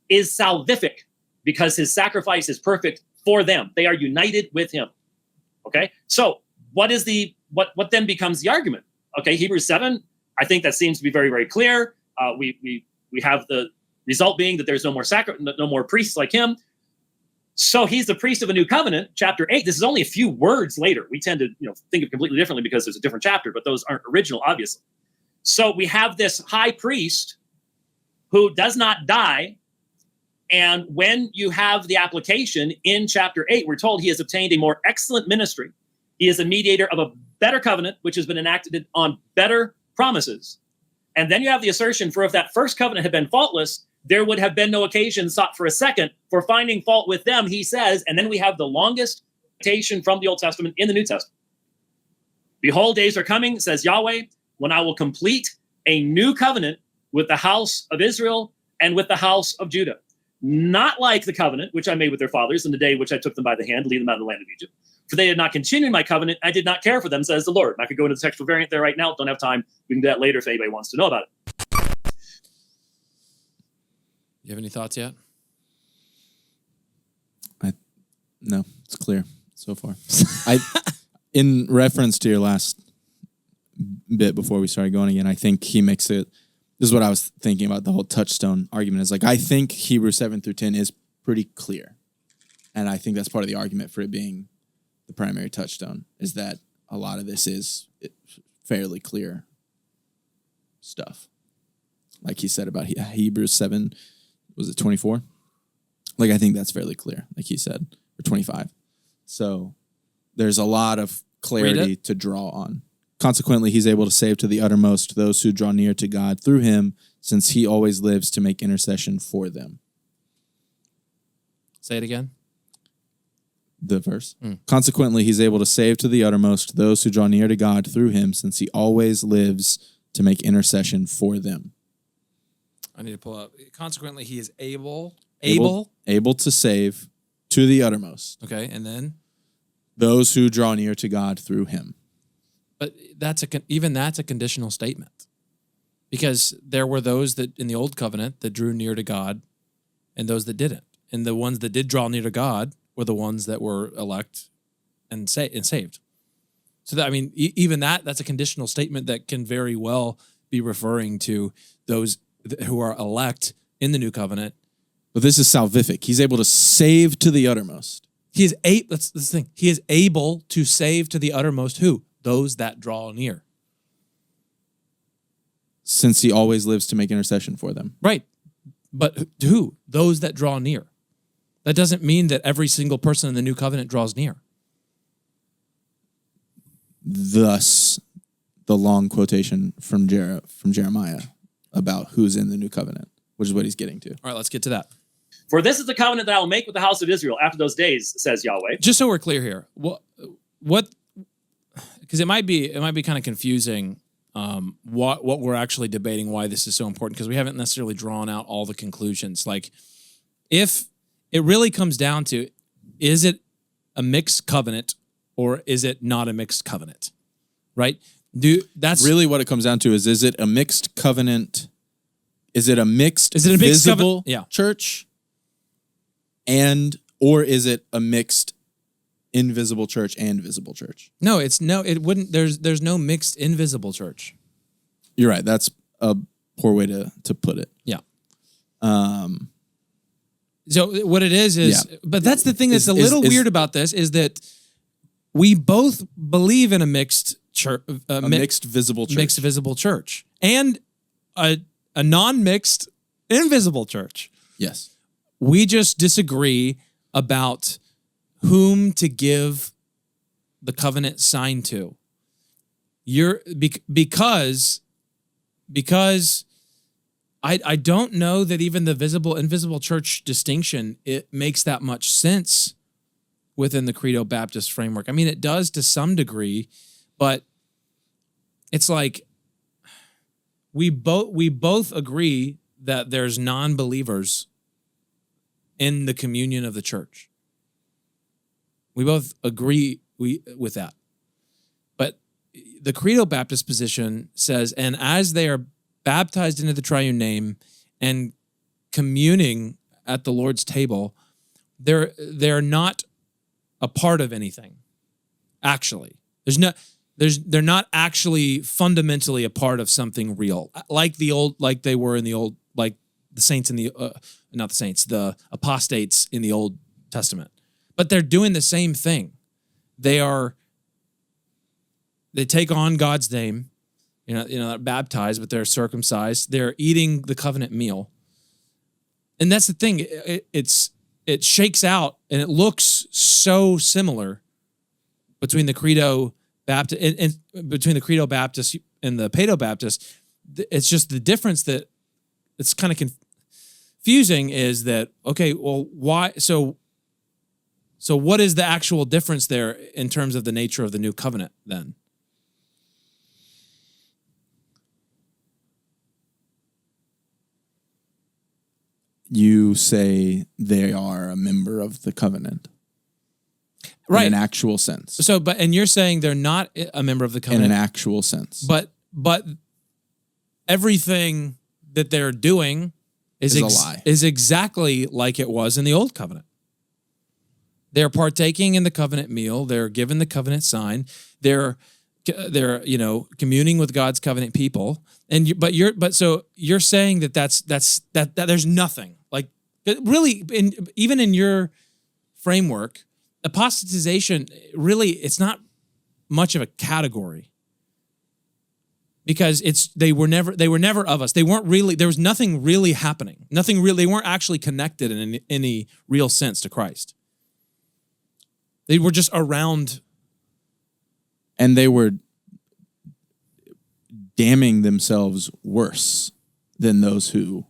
is salvific, because his sacrifice is perfect for them. They are united with him. Okay, so what then becomes the argument? Okay, Hebrews 7, I think that seems to be very, very clear. We have the result being that there's no more priests like him. So he's the priest of a new covenant, chapter 8. This is only a few words later. We tend to think of completely differently because there's a different chapter, but those aren't original, obviously. So we have this high priest who does not die. And when you have the application in chapter 8, we're told he has obtained a more excellent ministry. He is a mediator of a better covenant, which has been enacted on better promises. And then you have the assertion, for if that first covenant had been faultless, there would have been no occasion sought for a second for finding fault with them, he says. And then we have the longest quotation from the Old Testament in the New Testament. Behold, days are coming, says Yahweh, when I will complete a new covenant with the house of Israel and with the house of Judah. Not like the covenant which I made with their fathers in the day which I took them by the hand to lead them out of the land of Egypt. For they had not continued my covenant, I did not care for them, says the Lord. And I could go into the textual variant there right now. Don't have time. We can do that later if anybody wants to know about it. You have any thoughts yet? No, it's clear. so far. In reference to your last bit before we started going again, I think he makes it. This is what I was thinking about the whole touchstone argument. Is like I think Hebrews 7 through 10 is pretty clear, and I think that's part of the argument for it being the primary touchstone. Is that a lot of this is fairly clear stuff, like he said about Hebrews 7. Was it 24? Like I think that's fairly clear, like he said, or 25. So there's a lot of clarity to draw on. Consequently, he's able to save to the uttermost those who draw near to God through him, since he always lives to make intercession for them. Say it again. The verse. Consequently, he's able to save to the uttermost those who draw near to God through him, since he always lives to make intercession for them. I need to pull up. Consequently, he is able to save to the uttermost. Okay, and then those who draw near to God through him. But that's a conditional statement, because there were those that in the old covenant that drew near to God, and those that didn't, and the ones that did draw near to God were the ones that were elect and saved. So that even that's a conditional statement that can very well be referring to those who are elect in the new covenant. But this is salvific. He's able to save to the uttermost. That's the thing. He is able to save to the uttermost who? Those that draw near. Since he always lives to make intercession for them. Right. But who? Those that draw near. That doesn't mean that every single person in the new covenant draws near. Thus, the long quotation from Jeremiah about who's in the new covenant, which is what he's getting to. All right, let's get to that. For this is the covenant that I will make with the house of Israel after those days, says Yahweh. Just so we're clear here, what? Because it might be kind of confusing what we're actually debating, why this is so important, because we haven't necessarily drawn out all the conclusions. Like, if it really comes down to, is it a mixed covenant or is it not a mixed covenant? Right? That's really what it comes down to is it a mixed covenant? Is it a mixed visible church? Or is it a mixed invisible church and visible church? No, it wouldn't. There's no mixed invisible church. You're right. That's a poor way to put it. Yeah. So what it is, but that's the thing that's a little weird about this is that we both believe in a mixed church, mixed visible church, and a non-mixed invisible church. Yes. We just disagree about whom to give the covenant sign to. Because I don't know that even the visible invisible church distinction, it makes that much sense within the Credo-Baptist framework. I mean, it does to some degree, but it's like we both agree that there's non-believers in the communion of the church. We both agree with that. But the Credo-Baptist position says, and as they are baptized into the triune name and communing at the Lord's table, they're not a part of anything. Actually, they're not actually fundamentally a part of something real, like they were in the old, like the saints in the not the saints, the apostates in the Old Testament. But they're doing the same thing. They take on God's name. They're baptized, but they're circumcised. They're eating the covenant meal. And that's the thing. It shakes out and it looks so similar between the Credo-Baptist and between the Credo-Baptist and the Paedobaptist. It's just the difference that it's kind of confusing is that, okay, well, why? So what is the actual difference there in terms of the nature of the new covenant then? You say they are a member of the covenant. Right. In an actual sense. So, and you're saying they're not a member of the covenant. In an actual sense. But everything that they're doing is a lie. Is exactly like it was in the old covenant. They're partaking in the covenant meal. They're given the covenant sign. They're communing with God's covenant people. So you're saying that that there's nothing like really even in your framework, apostatization really it's not much of a category. Because they were never of us. They weren't really, there was nothing really happening. They weren't actually connected in any real sense to Christ. They were just around. And they were damning themselves worse than those who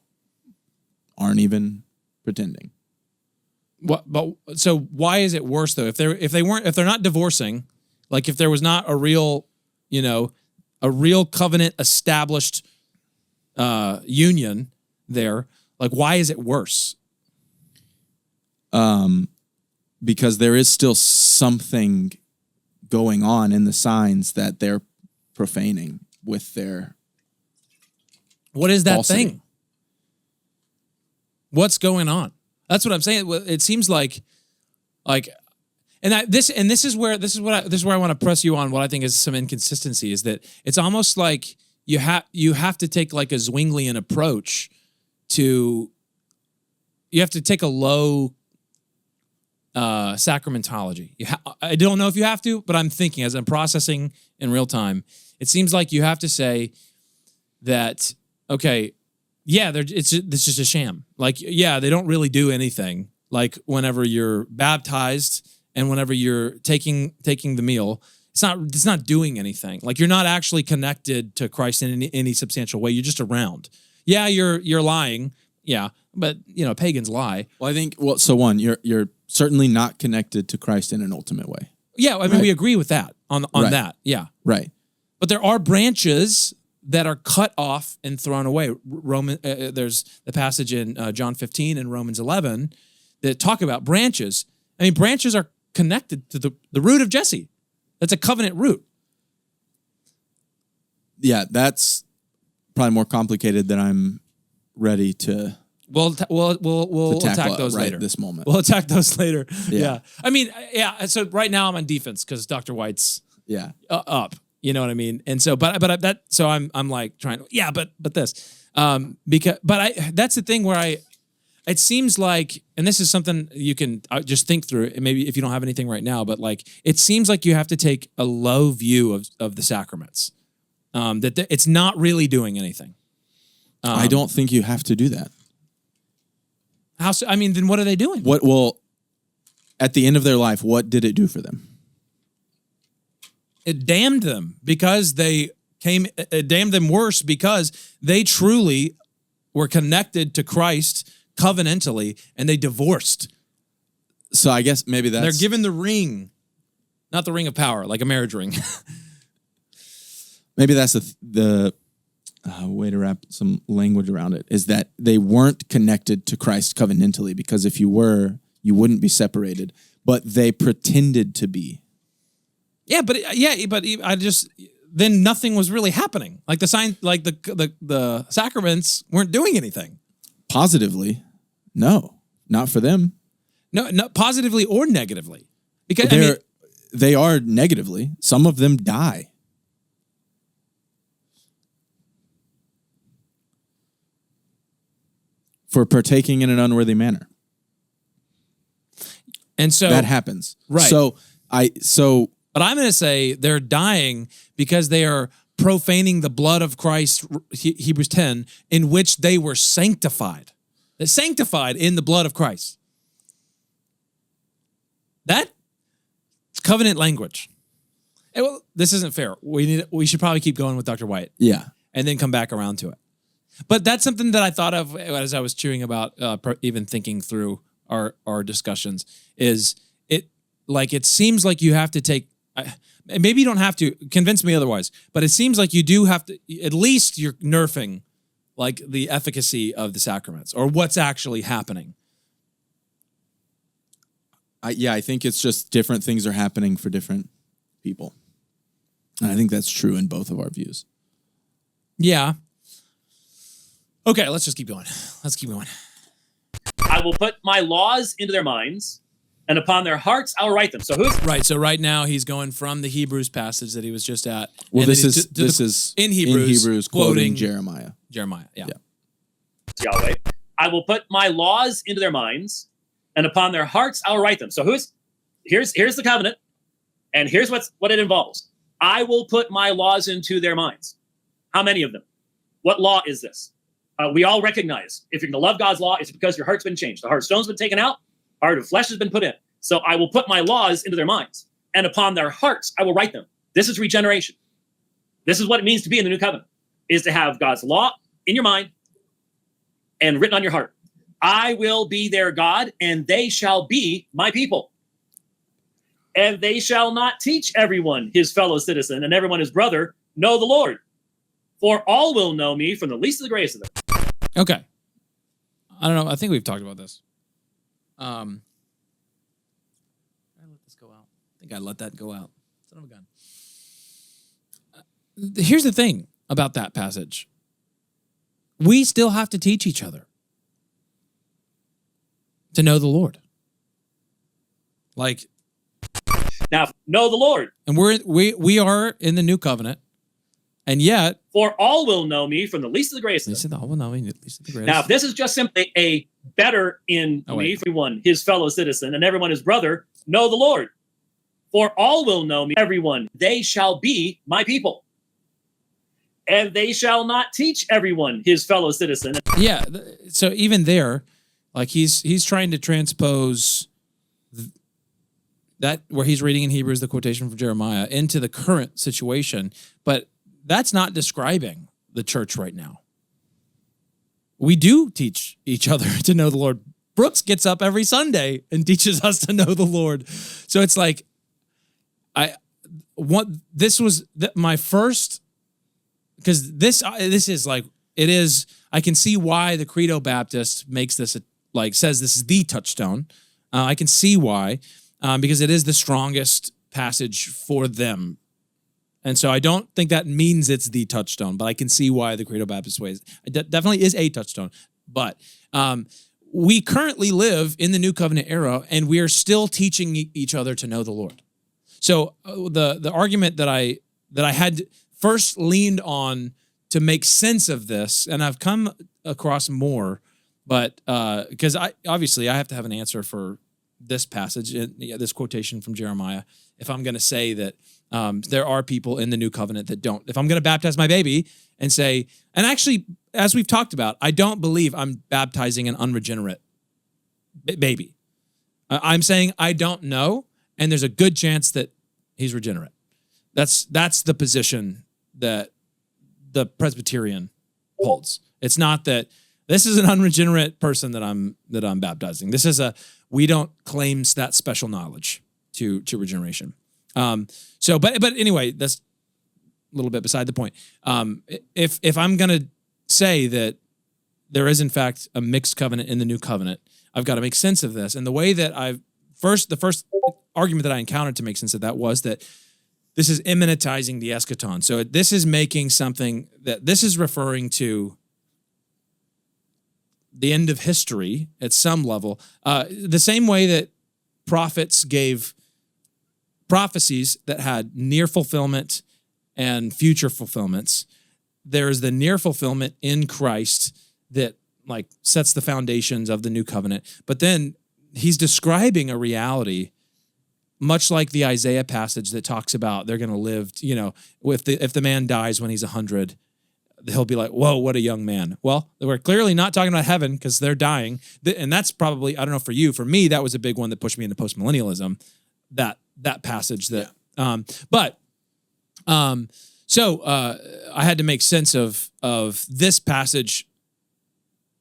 aren't even pretending. So why is it worse though? If they're not divorcing, like if there was not a real covenant established union there, like why is it worse? Because there is still something going on in the signs that they're profaning with their What is that falsity. thing? What's going on? That's what I'm saying. It seems like this is where I want to press you on what I think is some inconsistency is that it's almost like you have to take like a Zwinglian approach to you have to take a low sacramentology. I don't know if you have to, but I'm thinking as I'm processing in real time, it seems like you have to say that okay, yeah, this is just a sham. Like yeah, they don't really do anything. Like whenever you're baptized and whenever you're taking the meal, it's not doing anything. Like you're not actually connected to Christ in any substantial way. You're just around. Yeah, you're lying. Yeah, but pagans lie. Well, I think you're certainly not connected to Christ in an ultimate way. Yeah, I mean Right. we agree with that on Right. that. Yeah, Right. but there are branches that are cut off and thrown away. There's the passage in John 15 and Romans 11 that talk about branches. I mean, branches are connected to the root of Jesse. That's a covenant root. Yeah, that's probably more complicated than I'm ready to We'll tackle attack it those right later. this moment. We'll attack those later. Yeah. Yeah. I mean, yeah. So right now I'm on defense because Dr. White's Yeah. up. You know what I mean? And so, I'm like trying. Yeah, but this, that's the thing where it seems like, and this is something you can just think through. Maybe if you don't have anything right now, but like it seems like you have to take a low view of the sacraments. That it's not really doing anything. I don't think you have to do that. How? So, I mean, then what are they doing? At the end of their life, what did it do for them? It damned them because they came. It damned them worse because they truly were connected to Christ covenantally, and they divorced. So I guess maybe They're given the ring, not the ring of power, like a marriage ring. maybe that's the way to wrap some language around it, is that they weren't connected to Christ covenantally, because if you were, you wouldn't be separated, but they pretended to be. Yeah, but I just then nothing was really happening. Like the sign, like the sacraments weren't doing anything. Positively, no, not for them. No, not positively or negatively. Because They are negatively. Some of them die. For partaking in an unworthy manner. and so That happens. Right. But I'm going to say they're dying because they are profaning the blood of Christ, Hebrews 10, in which they were sanctified. They're sanctified in the blood of Christ. That's covenant language. Well, this isn't fair. We should probably keep going with Dr. White. Yeah. And then come back around to it. But that's something that I thought of as I was chewing about, even thinking through our discussions, is it seems like you have to take, maybe you don't have to convince me otherwise, but it seems like you do have to, at least you're nerfing like the efficacy of the sacraments or what's actually happening. I think it's just different things are happening for different people. And I think that's true in both of our views. Yeah. Okay, let's just keep going. Let's keep going. I will put my laws into their minds, and upon their hearts I will write them. So who's Right. So right now he's going from the Hebrews passage that he was just at. Well, and this then is in Hebrews quoting Jeremiah. Jeremiah. Yeah. Yahweh? I will put my laws into their minds, and upon their hearts I will write them. So here's the covenant, and here's what it involves. I will put my laws into their minds. How many of them? What law is this? We all recognize if you're going to love God's law, it's because your heart's been changed. The heart of stone's been taken out, heart of flesh has been put in. So I will put my laws into their minds, and upon their hearts I will write them. This is regeneration. This is what it means to be in the new covenant, is to have God's law in your mind and written on your heart. I will be their God, and they shall be my people. And they shall not teach everyone his fellow citizen and everyone his brother, know the Lord. For all will know me, from the least to the greatest of them. Okay. I don't know. I think we've talked about this. I let this go out. I think I let that go out. Son of a gun. Here's the thing about that passage. We still have to teach each other to know the Lord. Like, Now, know the Lord. and we are in the new covenant, and yet For all will know me, from the least to the greatest of they them. said, "Oh, well, no, at least the greatest." Now, if this is just simply a better in Oh, me, wait. for everyone his fellow citizen and everyone his brother, know the Lord. For all will know me, everyone. They shall be my people. And they shall not teach everyone his fellow citizen. Yeah. So even there, like he's trying to transpose that where he's reading in Hebrews the quotation from Jeremiah into the current situation, but that's not describing the church right now. We do teach each other to know the Lord. Brooks gets up every Sunday and teaches us to know the Lord. So it's like my first, because this is like, it is, I can see why the Credo-Baptist makes this, says this is the touchstone. I can see why, because it is the strongest passage for them. And so I don't think that means it's the touchstone, but I can see why the Credo-Baptist ways. It definitely is a touchstone. But we currently live in the New Covenant era, and we are still teaching each other to know the Lord. So the argument that I had first leaned on to make sense of this, and I've come across more, but because I have to have an answer for this passage, this quotation from Jeremiah, if I'm going to say that there are people in the new covenant that don't. If I'm going to baptize my baby and say, and actually, as we've talked about, I don't believe I'm baptizing an unregenerate baby. I'm saying I don't know, and there's a good chance that he's regenerate. That's the position that the Presbyterian holds. It's not that this is an unregenerate person that I'm baptizing. This is we don't claim that special knowledge to regeneration. But anyway, that's a little bit beside the point. If I'm going to say that there is in fact a mixed covenant in the new covenant, I've got to make sense of this. And the way that the first argument that I encountered to make sense of that was that this is immanentizing the eschaton. So this is making something that this is referring to the end of history at some level. The same way that prophets gave prophecies that had near fulfillment and future fulfillments, there's the near fulfillment in Christ that sets the foundations of the new covenant. But then he's describing a reality much like the Isaiah passage that talks about they're going to live, if the man dies when he's 100, he'll be like, whoa, what a young man. Well, we're clearly not talking about heaven because they're dying. And that's probably, I don't know for you, for me, that was a big one that pushed me into postmillennialism, that passage that, so I had to make sense of this passage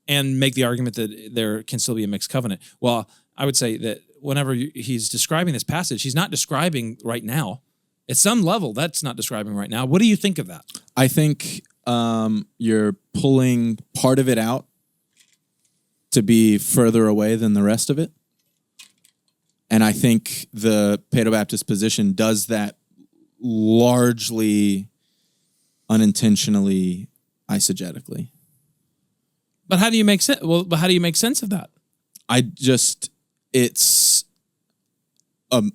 and make the argument that there can still be a mixed covenant. Well, I would say that whenever he's describing this passage, he's not describing right now. At some level, that's not describing right now. What do you think of that? I think you're pulling part of it out to be further away than the rest of it. And I think the Paedobaptist position does that largely unintentionally, eisegetically. But how do you make sense? Well, but how do you make sense of that? It's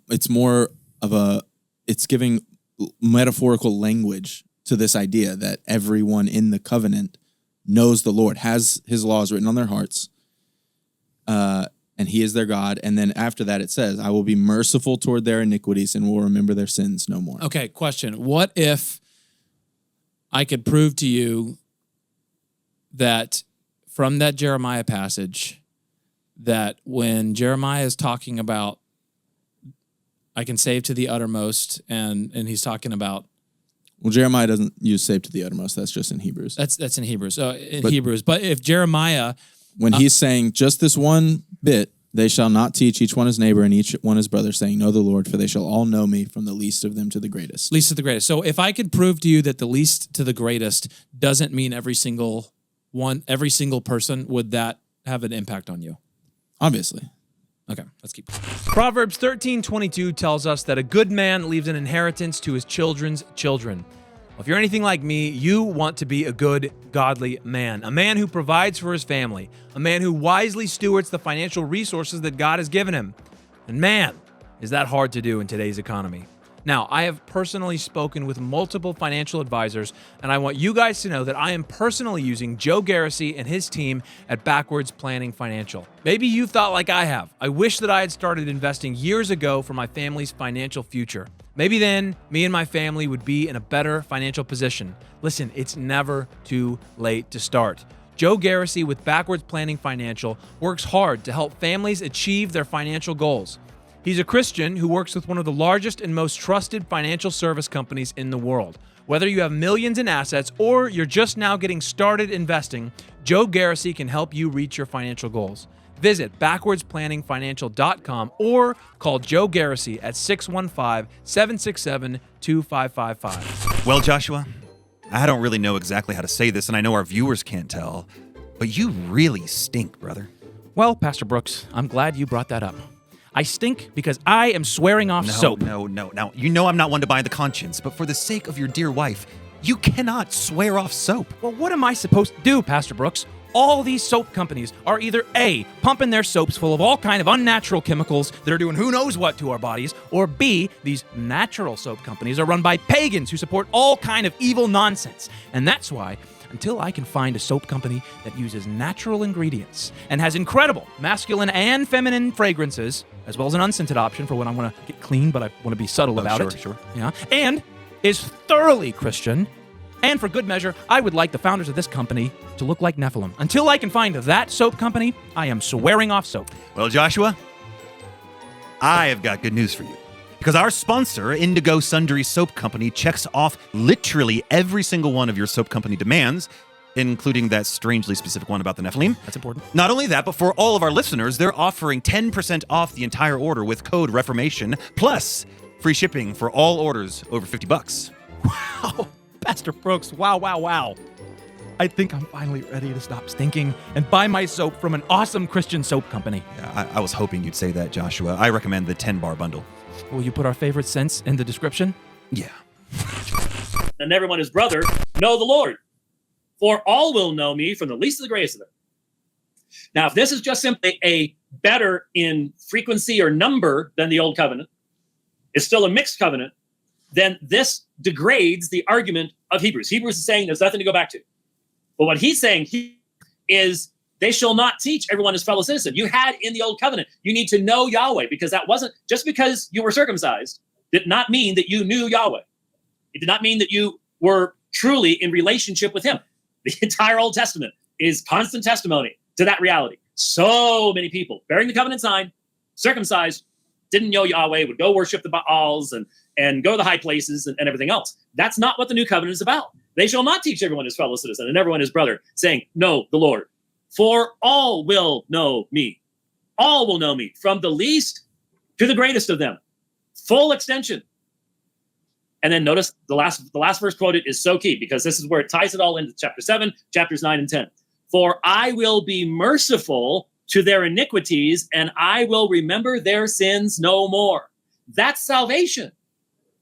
it's more of it's giving metaphorical language to this idea that everyone in the covenant knows the Lord, has his laws written on their hearts, and he is their God. And then after that, it says, I will be merciful toward their iniquities and will remember their sins no more. Okay, question. What if I could prove to you that from that Jeremiah passage, that when Jeremiah is talking about I can save to the uttermost, and he's talking about... Well, Jeremiah doesn't use save to the uttermost. That's just in Hebrews. That's in Hebrews. Hebrews. But if Jeremiah... When he's saying just this one bit, they shall not teach each one his neighbor and each one his brother, saying, know the Lord, for they shall all know me, from the least of them to the greatest. Least to the greatest. So if I could prove to you that the least to the greatest doesn't mean every single person, would that have an impact on you? Obviously. Okay, let's keep going. Proverbs 13:22 tells us that a good man leaves an inheritance to his children's children. Well, if you're anything like me, you want to be a good, godly man, a man who provides for his family, a man who wisely stewards the financial resources that God has given him. And man, is that hard to do in today's economy. Now, I have personally spoken with multiple financial advisors, and I want you guys to know that I am personally using Joe Garrisi and his team at Backwards Planning Financial. Maybe you thought like I have. I wish that I had started investing years ago for my family's financial future. Maybe then me and my family would be in a better financial position. Listen, it's never too late to start. Joe Garrisi with Backwards Planning Financial works hard to help families achieve their financial goals. He's a Christian who works with one of the largest and most trusted financial service companies in the world. Whether you have millions in assets or you're just now getting started investing, Joe Garrisi can help you reach your financial goals. Visit backwardsplanningfinancial.com or call Joe Garrisi at 615-767-2555. Well, Joshua, I don't really know exactly how to say this, and I know our viewers can't tell, but you really stink, brother. Well, Pastor Brooks, I'm glad you brought that up. I stink because I am swearing off soap. No. Now, you know I'm not one to bind the conscience, but for the sake of your dear wife, you cannot swear off soap. Well, what am I supposed to do, Pastor Brooks? All these soap companies are either A, pumping their soaps full of all kind of unnatural chemicals that are doing who knows what to our bodies, or B, these natural soap companies are run by pagans who support all kind of evil nonsense. And that's why, until I can find a soap company that uses natural ingredients and has incredible masculine and feminine fragrances, as well as an unscented option for when I want to get clean, but I want to be subtle about it. Sure. Yeah. And is thoroughly Christian. And for good measure, I would like the founders of this company to look like Nephilim. Until I can find that soap company, I am swearing off soap. Well, Joshua, I have got good news for you. Because our sponsor, Indigo Sundries Soap Company, checks off literally every single one of your soap company demands, including that strangely specific one about the Nephilim. That's important. Not only that, but for all of our listeners, they're offering 10% off the entire order with code Reformation, plus free shipping for all orders over $50. Wow, Pastor Brooks, wow. I think I'm finally ready to stop stinking and buy my soap from an awesome Christian soap company. Yeah, I was hoping you'd say that, Joshua. I recommend the 10-bar bundle. Will you put our favorite scents in the description? Yeah. And everyone his brother, know the Lord. For all will know me, from the least to the greatest of them. Now, if this is just simply a better in frequency or number than the old covenant, it's still a mixed covenant, then this degrades the argument of Hebrews. Hebrews is saying there's nothing to go back to. But what he's saying is they shall not teach everyone his fellow citizen. You had in the old covenant, you need to know Yahweh, because that wasn't just because you were circumcised did not mean that you knew Yahweh. It did not mean that you were truly in relationship with him. The entire Old Testament is constant testimony to that reality. So many people bearing the covenant sign, circumcised, didn't know Yahweh, would go worship the Baals and go to the high places and everything else. That's not what the new covenant is about. They shall not teach everyone his fellow citizen and everyone his brother, saying, know the Lord. For all will know me. All will know me, from the least to the greatest of them. Full extension. And then notice the last verse quoted is so key, because this is where it ties it all into chapter 7, chapters 9 and 10. For I will be merciful to their iniquities, and I will remember their sins no more. That's salvation.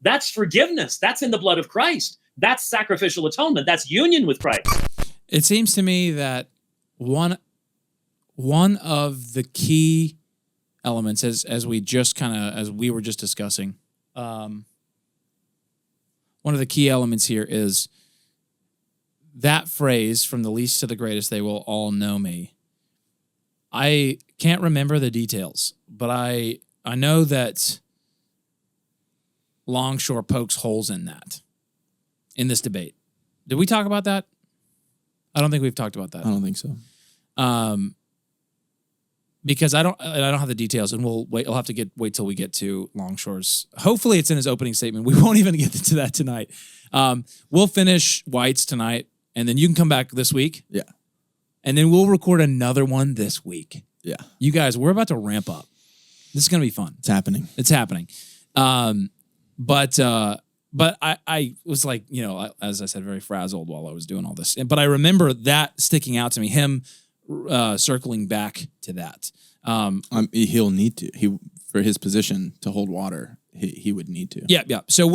That's forgiveness. That's in the blood of Christ. That's sacrificial atonement. That's union with Christ. It seems to me that one of the key elements as we were just discussing. One of the key elements here is that phrase, from the least to the greatest, they will all know me. I can't remember the details, but I know that Longshore pokes holes in this debate. Did we talk about that? I don't think we've talked about that. I don't think so. Because I don't have the details, and I'll have to wait till we get to Longshore's. Hopefully it's in his opening statement. We won't even get to that tonight. We'll finish White's tonight, and then you can come back this week. Yeah. And then we'll record another one this week. Yeah. You guys, we're about to ramp up. This is going to be fun. It's happening. It's happening. But I was like, as I said, very frazzled while I was doing all this. But I remember that sticking out to me, him circling back to that. He'll need to. For his position to hold water, he would need to. Yeah. So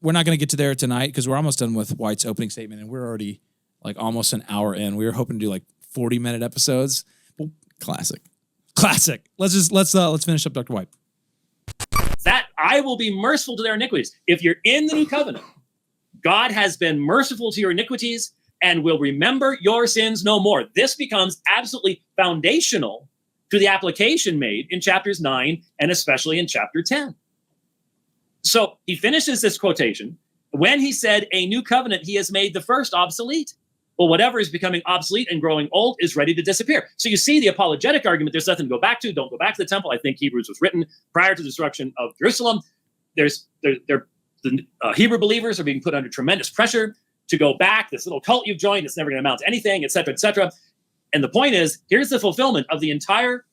we're not going to get to there tonight because we're almost done with White's opening statement, and we're already like almost an hour in. We were hoping to do like 40-minute episodes. Classic. Let's finish up Dr. White. That I will be merciful to their iniquities. If you're in the new covenant, God has been merciful to your iniquities and will remember your sins no more. This becomes absolutely foundational to the application made in chapters 9 and especially in chapter 10. So he finishes this quotation. When he said, a new covenant, he has made the first obsolete. Well, whatever is becoming obsolete and growing old is ready to disappear. So you see the apologetic argument, there's nothing to go back to. Don't go back to the temple. I think Hebrews was written prior to the destruction of Jerusalem. The Hebrew believers are being put under tremendous pressure to go back. This little cult you've joined, it's never going to amount to anything, et cetera, et cetera. And the point is, here's the fulfillment of the entire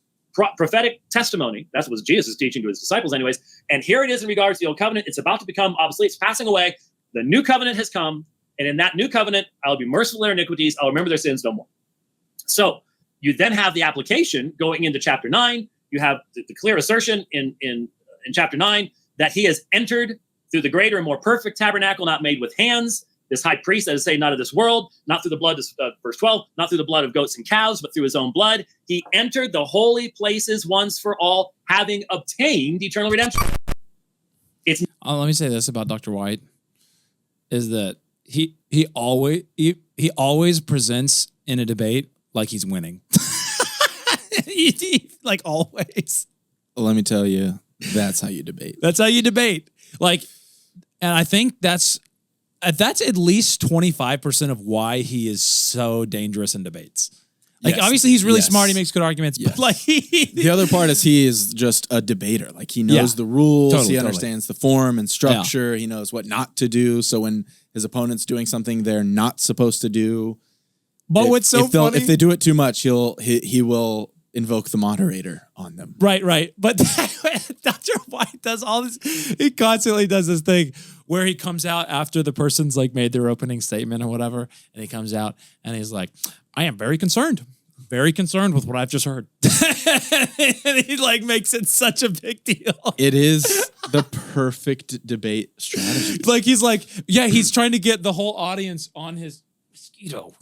prophetic testimony. That's what Jesus is teaching to his disciples anyways. And here it is in regards to the old covenant. It's about to become obsolete. It's passing away. The new covenant has come. And in that new covenant, I'll be merciful to their iniquities. I'll remember their sins no more. So you then have the application going into chapter 9. You have the clear assertion in chapter 9 that he has entered through the greater and more perfect tabernacle, not made with hands. This high priest, that is saying, not of this world, not through the blood, verse 12, not through the blood of goats and cows, but through his own blood. He entered the holy places once for all, having obtained eternal redemption. Let me say this about Dr. White, is that he always presents in a debate like he's winning. Like always. Let me tell you, that's how you debate. That's how you debate. Like, and I think that's at least 25% of why he is so dangerous in debates. Like, obviously he's really smart. He makes good arguments, but like the other part is he is just a debater. Like he knows the rules. Totally, he understands the form and structure. He knows what not to do. So when his opponent's doing something they're not supposed to do, but what's so funny, if they do it too much, he will invoke the moderator on them. Right. But Dr. White does all this. He constantly does this thing where he comes out after the person's like made their opening statement or whatever, and he comes out and he's like, I am very concerned with what I've just heard. And he like makes it such a big deal. It is the perfect debate strategy. Like he's trying to get the whole audience on his mosquito.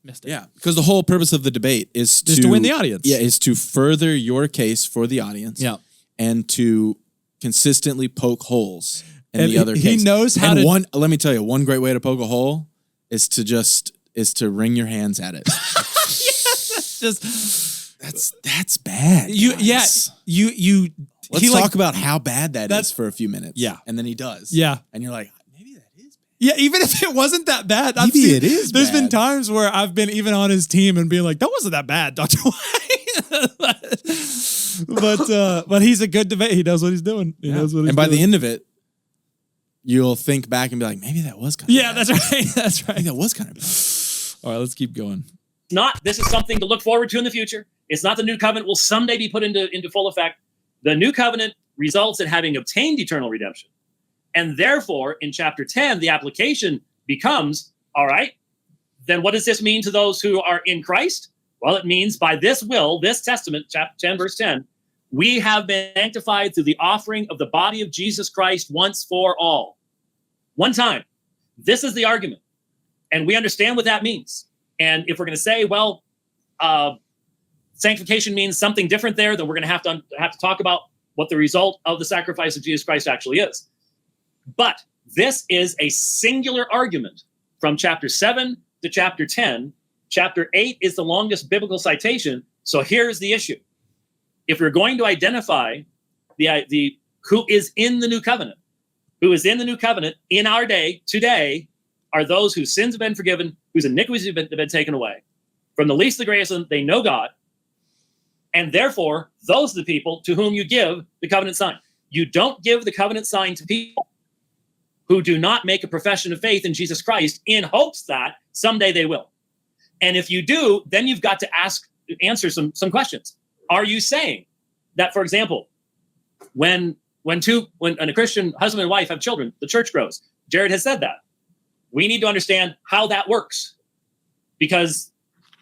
Missed it. Yeah, because the whole purpose of the debate is just to win the audience. Yeah, is to further your case for the audience. Yeah, and to consistently poke holes in the other case. He knows how to. Let me tell you, one great way to poke a hole is to wring your hands at it. That's bad. Let's talk about how bad that is for a few minutes. Yeah, and then he does. Yeah, and you're like, maybe that is bad. Yeah, even if it wasn't that bad, it is. There's been times where I've been even on his team and being like, that wasn't that bad, Dr. White. but he's a good debate. He knows what he's doing. He knows what he's doing. And by the end of it, you'll think back and be like, maybe that was kind of bad. That's right. That's right. Maybe that was kind of bad. All right, let's keep going. This is something to look forward to in the future. It's not the new covenant will someday be put into full effect. The new covenant results in having obtained eternal redemption. And therefore, in chapter 10, the application becomes, all right, then what does this mean to those who are in Christ? Well, it means by this will, this testament, chapter 10, verse 10, we have been sanctified through the offering of the body of Jesus Christ once for all. One time. This is the argument. And we understand what that means. And if we're going to say, well, sanctification means something different there that we're going to have to talk about what the result of the sacrifice of Jesus Christ actually is. But this is a singular argument from chapter 7 to chapter 10. Chapter 8 is the longest biblical citation. So here's the issue. If we're going to identify the who is in the new covenant, in our day, today, are those whose sins have been forgiven, whose iniquities have been taken away. From the least to the greatest, they know God. And therefore, those are the people to whom you give the covenant sign. You don't give the covenant sign to people who do not make a profession of faith in Jesus Christ in hopes that someday they will. And if you do, then you've got to answer some questions. Are you saying that, for example, when a Christian husband and wife have children, the church grows? Jared has said that. We need to understand how that works. Because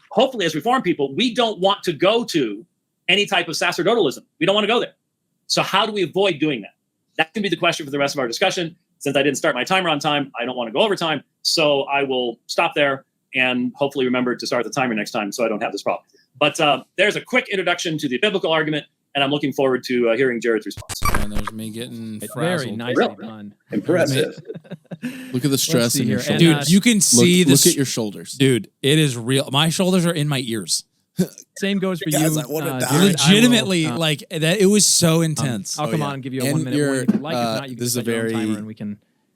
hopefully as Reformed people, we don't want to go to any type of sacerdotalism. We don't want to go there. So how do we avoid doing that? That can be the question for the rest of our discussion. Since I didn't start my timer on time, I don't want to go over time. So I will stop there and hopefully remember to start the timer next time so I don't have this problem. But there's a quick introduction to the biblical argument, and I'm looking forward to hearing Jared's response. And there's me getting Very frazzled. nicely done. Impressive. Look at the stress see in your here. shoulders. And, Dude, you can see Look at your shoulders. Dude, it is real. My shoulders are in my ears. Same goes for Guys, you. I wanna die. Jared. I will, Legitimately, like that. It was so intense. I'll come on and give you a And 1 minute warning if you'd like. If not, you can this is set a your own very timer and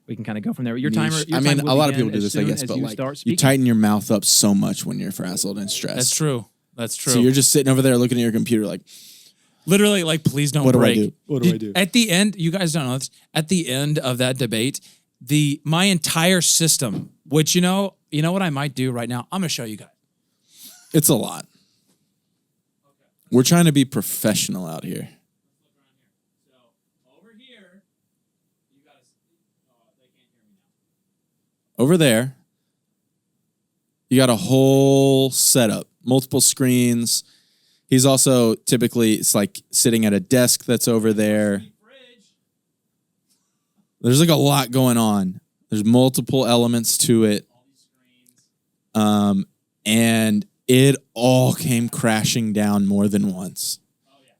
we can kind of go from there. Your timer. Niche. Your I mean, time a will lot of begin people do as this, I soon guess, as but you like start you speaking. tighten your mouth up so much when you're frazzled and stressed. That's true. That's true. So you're just sitting over there looking at your computer like, literally like, please don't what do I break. do? What do I do? At the end, you guys don't know this. At the end of that debate, my entire system, which you know what I might do right now. I'm gonna show you guys. It's a lot. We're trying to be professional out here. So over here, you gotta. They can't hear me now. Over there, you got a whole setup, multiple screens. He's also typically, it's like sitting at a desk that's over there. There's like a lot going on. There's multiple elements to it. And it all came crashing down more than once. Oh yeah,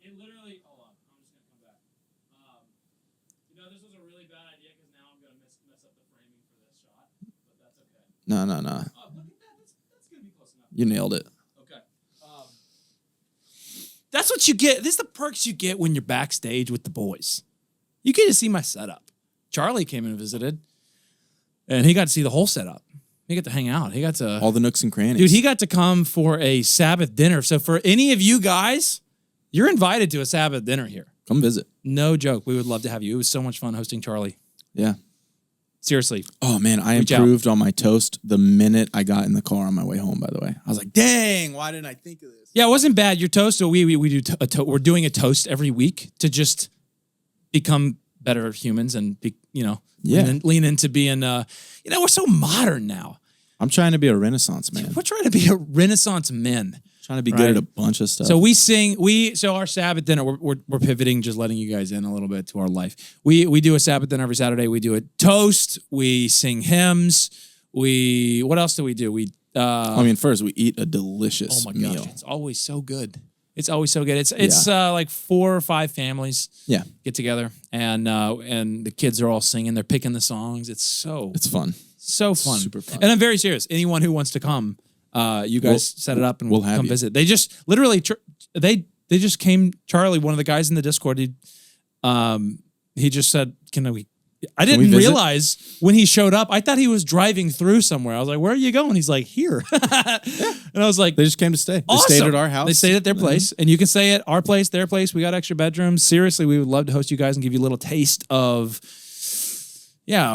it literally. Hold on, I'm just gonna come back. This was a really bad idea because now I'm gonna mess up the framing for this shot, but that's okay. No. Oh, look at that. That's gonna be close enough. You nailed it. Okay. That's what you get. This is the perks you get when you're backstage with the boys. You get to see my setup. Charlie came and visited, and he got to see the whole setup. He got to hang out. He got to All the nooks and crannies. Dude, he got to come for a Sabbath dinner. So for any of you guys, you're invited to a Sabbath dinner here. Come visit. No joke. We would love to have you. It was so much fun hosting Charlie. Yeah. Seriously. Oh, man, I Reach improved on my toast the minute I got in the car on my way home, by the way. I was like, dang, why didn't I think of this? Yeah, it wasn't bad. Your toast, so we do we're doing a toast every week to just become better humans and be, lean into being we're so modern now. I'm trying to be a Renaissance man. We're trying to be a Renaissance men. Trying to be good at a bunch of stuff. So we sing. So our Sabbath dinner. We're pivoting, just letting you guys in a little bit to our life. We do a Sabbath dinner every Saturday. We do a toast. We sing hymns. What else do we do? First we eat a delicious meal. Gosh, it's always so good. It's always so good. It's like 4 or 5 families. Yeah. Get together and the kids are all singing. They're picking the songs. It's fun. So fun. Super fun. And I'm very serious. Anyone who wants to come, you guys set it up and we'll have come you. visit. They just literally they just came. Charlie, one of the guys in the Discord, he just said, "Can we?" I didn't realize when he showed up. I thought he was driving through somewhere. I was like, "Where are you going?" He's like, "Here." And I was like, They just came to stay. awesome. They stayed at our house. They stayed at their place, and you can stay at our place, their place. We got extra bedrooms. Seriously, we would love to host you guys and give you a little taste of. Yeah,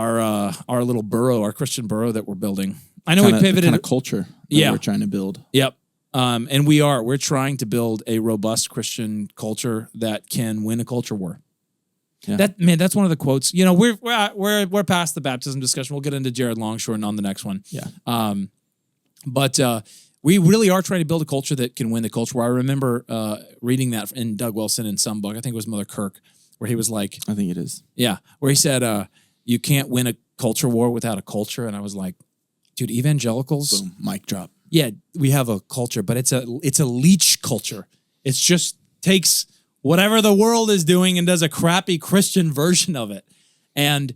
our little borough, our Christian borough that we're building. I know we pivoted. Kind of culture that we're trying to build. Yep. And we're trying to build a robust Christian culture that can win a culture war. Yeah. That's one of the quotes. We're past the baptism discussion. We'll get into Jared Longshore on the next one. Yeah. But we really are trying to build a culture that can win the culture war. I remember reading that in Doug Wilson in some book. I think it was Mother Kirk, where he was like, I think it is. yeah, where he said, you can't win a culture war without a culture. And I was like, dude, evangelicals, Boom. Mic drop. yeah, we have a culture, but it's a leech culture. It's just takes whatever the world is doing and does a crappy Christian version of it. And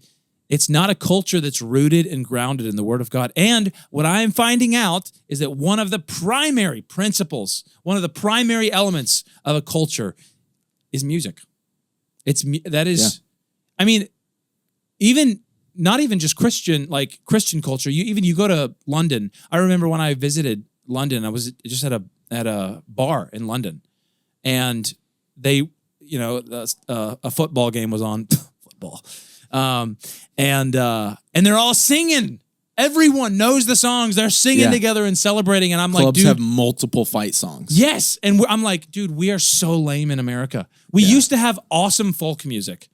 it's not a culture that's rooted and grounded in the Word of God. And what I'm finding out is that one of the primary principles, one of the primary elements of a culture is music. I mean, even not even just Christian, like Christian culture. You go to London. I remember when I visited London, I was just at a bar in London, and they, a football game was on. Football. And they're all singing. Everyone knows the songs. They're singing together and celebrating. And I'm like, Clubs dude, have multiple fight songs. yes. And I'm like, dude, we are so lame in America. We used to have awesome folk music.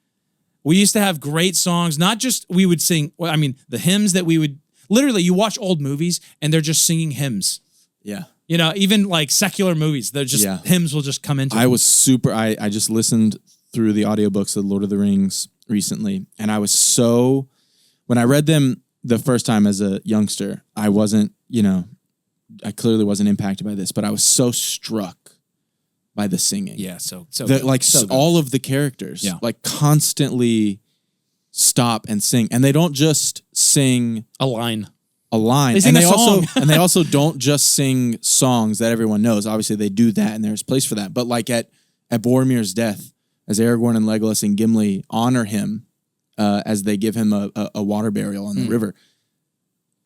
We used to have great songs. Not just we would sing. Well, I mean, the hymns that we would literally. You watch old movies and they're just singing hymns. Yeah. Even like secular movies, they're just hymns will just come into. I was super. I just listened through the audiobooks of Lord of the Rings recently, and I was so, when I read them the first time as a youngster, I wasn't, I clearly wasn't impacted by this, but I was so struck by the singing. Yeah, so that, like, so all of the characters, like, constantly stop and sing, and they don't just sing a line. They sing and they also don't just sing songs that everyone knows. Obviously, they do that, and there's place for that. But like at Boromir's death, as Aragorn and Legolas and Gimli honor him as they give him a water burial on the river,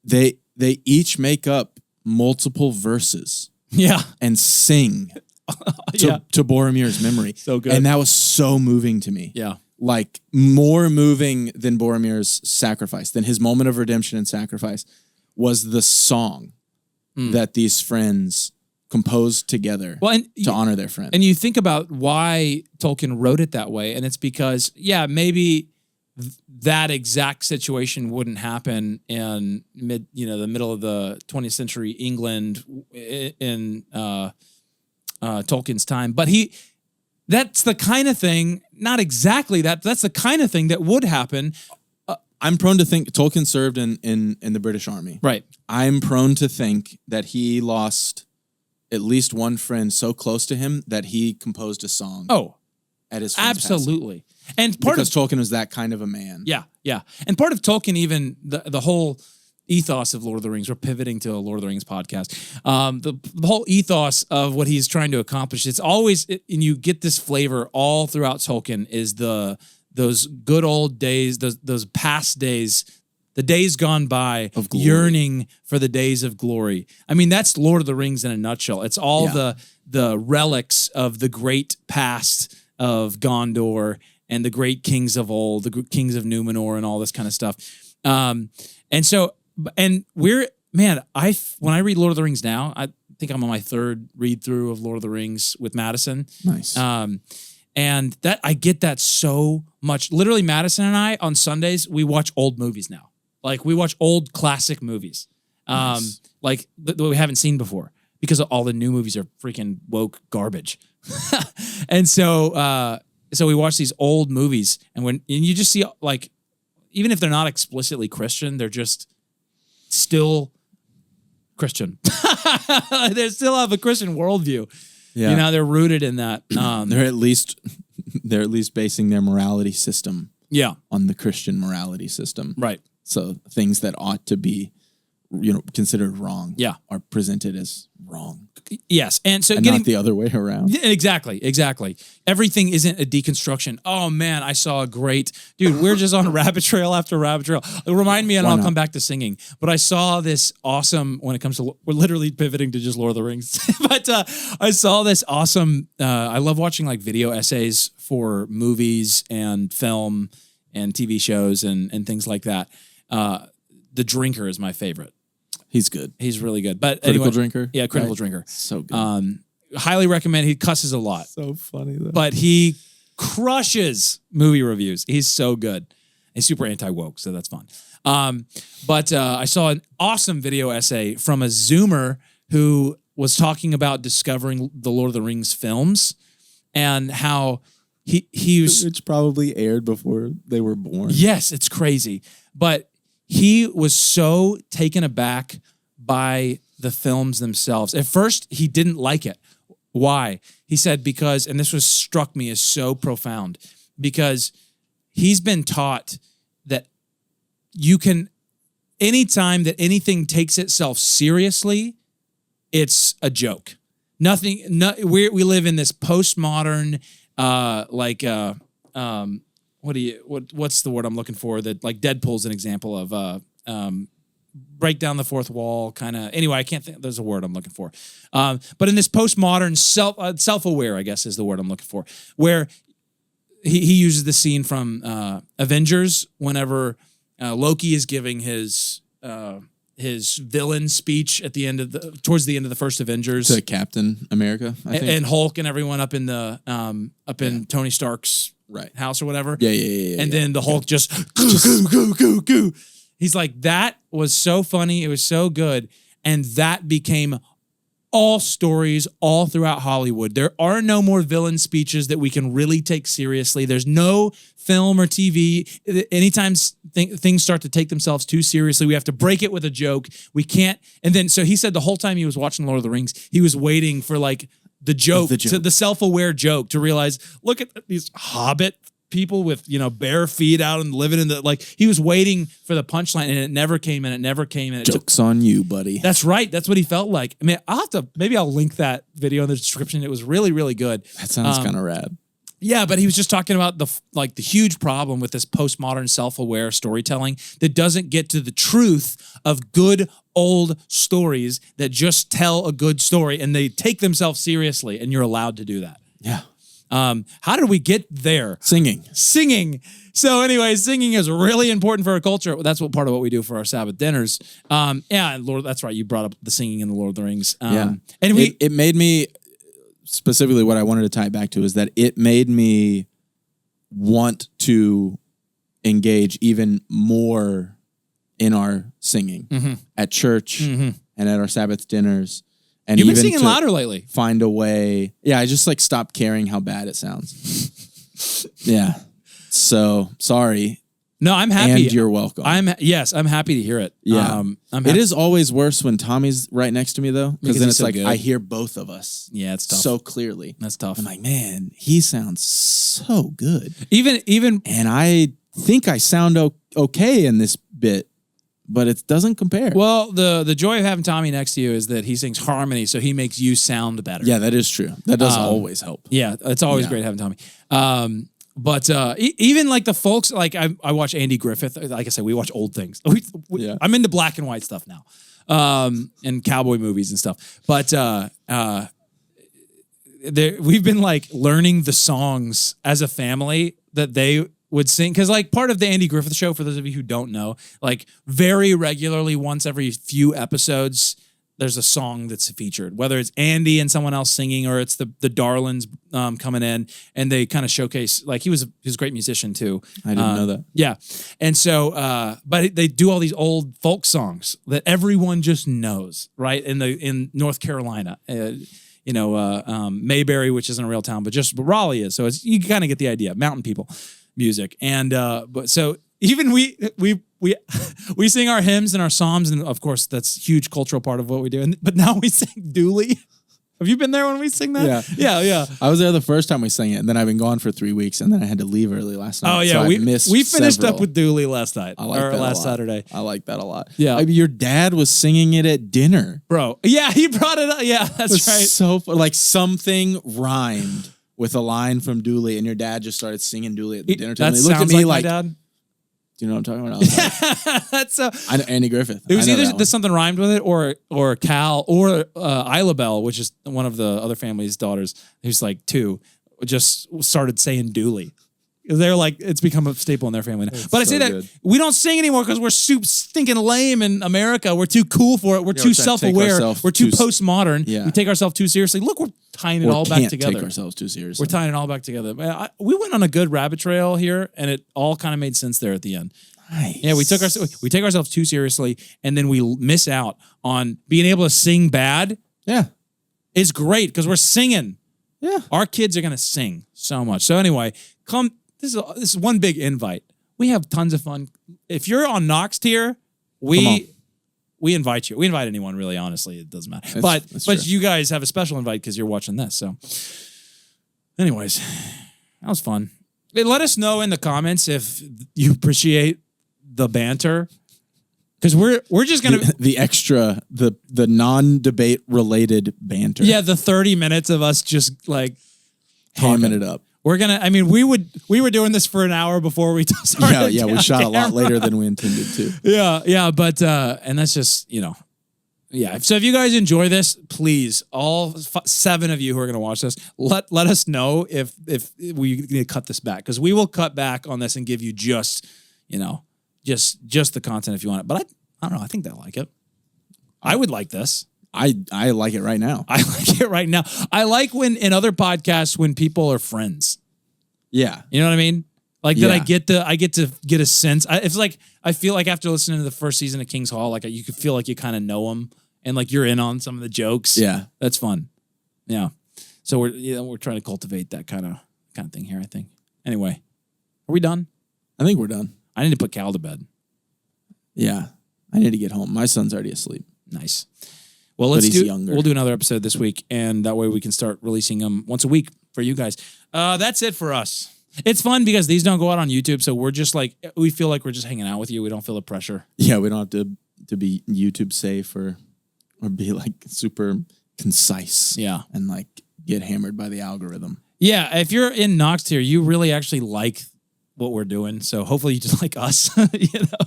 they each make up multiple verses, and sing to Boromir's memory. So good, and that was so moving to me. Yeah, like more moving than Boromir's sacrifice, than his moment of redemption and sacrifice, was the song that these friends composed together to honor their friend. And you think about why Tolkien wrote it that way, and it's because, maybe that exact situation wouldn't happen in the middle of the 20th century England in Tolkien's time. But that's the kind of thing, not exactly that's the kind of thing that would happen. I'm prone to think Tolkien served in the British Army. Right. I'm prone to think that he lost at least one friend so close to him that he composed a song. At his friend's absolutely. passing. And because Tolkien was that kind of a man. Yeah. And part of Tolkien, even the whole ethos of Lord of the Rings, we're pivoting to a Lord of the Rings podcast. The whole ethos of what he's trying to accomplish, it's always, and you get this flavor all throughout Tolkien, is those good old days, those past days, the days gone by, of yearning for the days of glory. I mean, that's Lord of the Rings in a nutshell. It's all the relics of the great past of Gondor and the great kings of old, the kings of Numenor and all this kind of stuff. When I read Lord of the Rings now, I think I'm on my third read through of Lord of the Rings with Madison. Nice. And that I get that so much. Literally, Madison and I on Sundays, we watch old movies now. Like, we watch old classic movies, like that we haven't seen before, because all the new movies are freaking woke garbage. And so we watch these old movies, and you just see, like, even if they're not explicitly Christian, they're just still Christian. They still have a Christian worldview. Yeah. They're rooted in that. They're at least basing their morality system on the Christian morality system. Right. So things that ought to be, considered wrong are presented as wrong. Yes. And so not the other way around. Yeah, exactly. Everything isn't a deconstruction. Oh man, I saw a great, dude, we're just on rabbit trail after rabbit trail. Remind me, and I'll come back to singing. But I saw this awesome, when it comes to, we're literally pivoting to just Lord of the Rings. But I saw this awesome, I love watching like video essays for movies and film and TV shows and things like that. The Drinker is my favorite. He's good. He's really good. But Critical Drinker? Yeah, Critical Drinker. So good. Highly recommend. He cusses a lot. So funny, though. But he crushes movie reviews. He's so good. He's super anti-woke, so that's fun. But I saw an awesome video essay from a Zoomer who was talking about discovering the Lord of the Rings films and how he was... Which probably aired before they were born. Yes, it's crazy. But he was so taken aback by the films themselves. At first, he didn't like it. Why? He said because, and this was struck me as so profound, because he's been taught that you can, anytime that anything takes itself seriously, it's a joke. Nothing. We live in this postmodern, what's the word I'm looking for? That like Deadpool's an example of break down the fourth wall kind of. Anyway, I can't think. There's a word I'm looking for. But in this postmodern self-aware, I guess is the word I'm looking for, where he uses the scene from Avengers whenever Loki is giving his villain speech at the end of towards the end of the first Avengers to Captain America, I think. And Hulk and everyone up in the in Tony Stark's house or whatever. Yeah. And then the Hulk just goo. He's like, that was so funny. It was so good. And that became all stories all throughout Hollywood. There are no more villain speeches that we can really take seriously. There's no film or TV. Anytime things start to take themselves too seriously, we have to break it with a joke. We can't. And then, so he said the whole time he was watching Lord of the Rings, he was waiting for like the joke. The self-aware joke to realize, look at these Hobbit people with, bare feet out and living in the, like, he was waiting for the punchline and it never came and Joke's on you, buddy. That's right. That's what he felt like. I mean, maybe I'll link that video in the description. It was really, really good. That sounds kind of rad. Yeah, but he was just talking about the huge problem with this postmodern self-aware storytelling that doesn't get to the truth of good old stories that just tell a good story and they take themselves seriously, and you're allowed to do that. Yeah. How did we get there? Singing. So anyway, singing is really important for our culture. That's what part of what we do for our Sabbath dinners. Lord, that's right. You brought up the singing in the Lord of the Rings. And it made me, specifically what I wanted to tie it back to is that it made me want to engage even more in our singing at church and at our Sabbath dinners. And you've been even singing louder lately. Find a way. Yeah, I just stopped caring how bad it sounds. Yeah. So sorry. No, I'm happy. And you're welcome. I'm happy to hear it. Yeah. It is always worse when Tommy's right next to me though, because then it's so like good. I hear both of us. Yeah, it's tough. So clearly. That's tough. I'm like, man, he sounds so good. Even and I think I sound okay in this bit, but it doesn't compare. Well, the joy of having Tommy next to you is that he sings harmony, so he makes you sound better. Yeah, that is true. That does always help. Yeah, it's always great having Tommy. But even like the folks, like I watch Andy Griffith. Like I said, we watch old things. I'm into black and white stuff now, and cowboy movies and stuff. But we've been like learning the songs as a family that they would sing, because like part of the Andy Griffith Show, for those of you who don't know, like very regularly, once every few episodes, there's a song that's featured, whether it's Andy and someone else singing or it's the Darlings coming in, and they kind of showcase, like he was a great musician too. I didn't know that. Yeah. And so, but they do all these old folk songs that everyone just knows, right? In North Carolina, Mayberry, which isn't a real town, but Raleigh is. So you kind of get the idea, mountain people music. And, but so even we sing our hymns and our psalms, and of course that's a huge cultural part of what we do. But now we sing Dooley. Have you been there when we sing that? Yeah. I was there the first time we sang it, and then I've been gone for 3 weeks, and then I had to leave early last night. Oh yeah, so we finished up with Dooley last night. I like that last Saturday. I like that a lot. Yeah, I mean, your dad was singing it at dinner, bro. Yeah, he brought it up. Yeah, that's right. So like something rhymed with a line from Dooley, and your dad just started singing Dooley at the dinner table. That He looked at sounds me like my dad. Do you know what I'm talking about? I was like, That's so. I know Andy Griffith. It was either something rhymed with it, or Cal, or Isla Bell, which is one of the other family's daughters, who's like 2, just started saying Dooley. They're like, it's become a staple in their family now. But I say that we don't sing anymore because we're stinking lame in America. We're too cool for it. We're too self-aware. We're too postmodern. Yeah. We take ourselves too seriously. Look, we're tying it all back together. Take ourselves too seriously. We're tying it all back together. We went on a good rabbit trail here, and it all kind of made sense there at the end. Nice. Yeah, we take ourselves too seriously, and then we miss out on being able to sing bad. Yeah, it's great because we're singing. Yeah, our kids are gonna sing so much. So anyway, come. This is one big invite. We have tons of fun. If you're on Knox Tier, we we invite you. We invite anyone, really, honestly. It doesn't matter. That's But true. you guys have a special invite because you're watching this. So anyways, that was fun. Hey, let us know in the comments if you appreciate the banter. Because we're just going to... The extra, the non-debate related banter. Yeah, the 30 minutes of us just like... Hamming it up. We're going to... I mean, we were doing this for an hour before we started. Yeah, we shot a lot later than we intended to. Yeah, but... and that's just, Yeah, so if you guys enjoy this, please, all 7 of you who are going to watch this, let us know if we need to cut this back. Because we will cut back on this and give you just the content if you want it. But I don't know. I think they'll like it. I would like this. I like it right now. I like it right now. I like when in other podcasts when people are friends. Yeah. You know what I mean? Like that Yeah. I get to get a sense. It's like I feel like after listening to the first season of King's Hall, like you could feel like you kind of know them and like you're in on some of the jokes. Yeah. That's fun. Yeah. So we're trying to cultivate that kind of thing here, I think. Anyway, are we done? I think we're done. I need to put Cal to bed. Yeah. I need to get home. My son's already asleep. Nice. Well, But he's younger. We'll do another episode this week, and that way we can start releasing them once a week for you guys. That's it for us. It's fun because these don't go out on YouTube, so we're just like we feel like we're just hanging out with you. We don't feel the pressure. Yeah, we don't have to be YouTube safe or be like super concise. Yeah. And like get hammered by the algorithm. Yeah, if you're in Knox Tier, you really actually like what we're doing. So hopefully you just like us.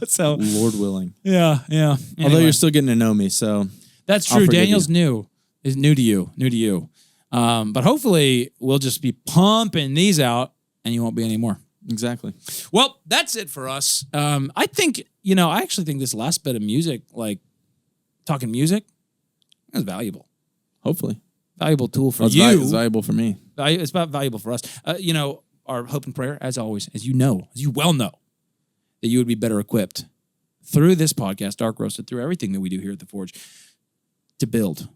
So Lord willing. yeah. Although Anyway. you're still getting to know me, so That's I'll true. forgive Daniel's you. new to you. But hopefully we'll just be pumping these out and you won't be anymore. exactly. Well, that's it for us. I think, I actually think this last bit of music, like talking music, is valuable. Hopefully. Valuable tool for It's you. it's valuable for me. It's about valuable for us. Our hope and prayer, as always, as you well know, that you would be better equipped through this podcast, Dark Roasted, through everything that we do here at The Forge, to build,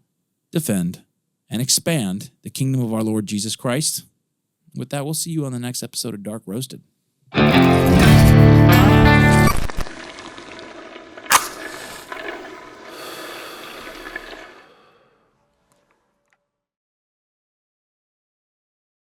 defend, and expand the kingdom of our Lord Jesus Christ. With that, we'll see you on the next episode of Dark Roasted.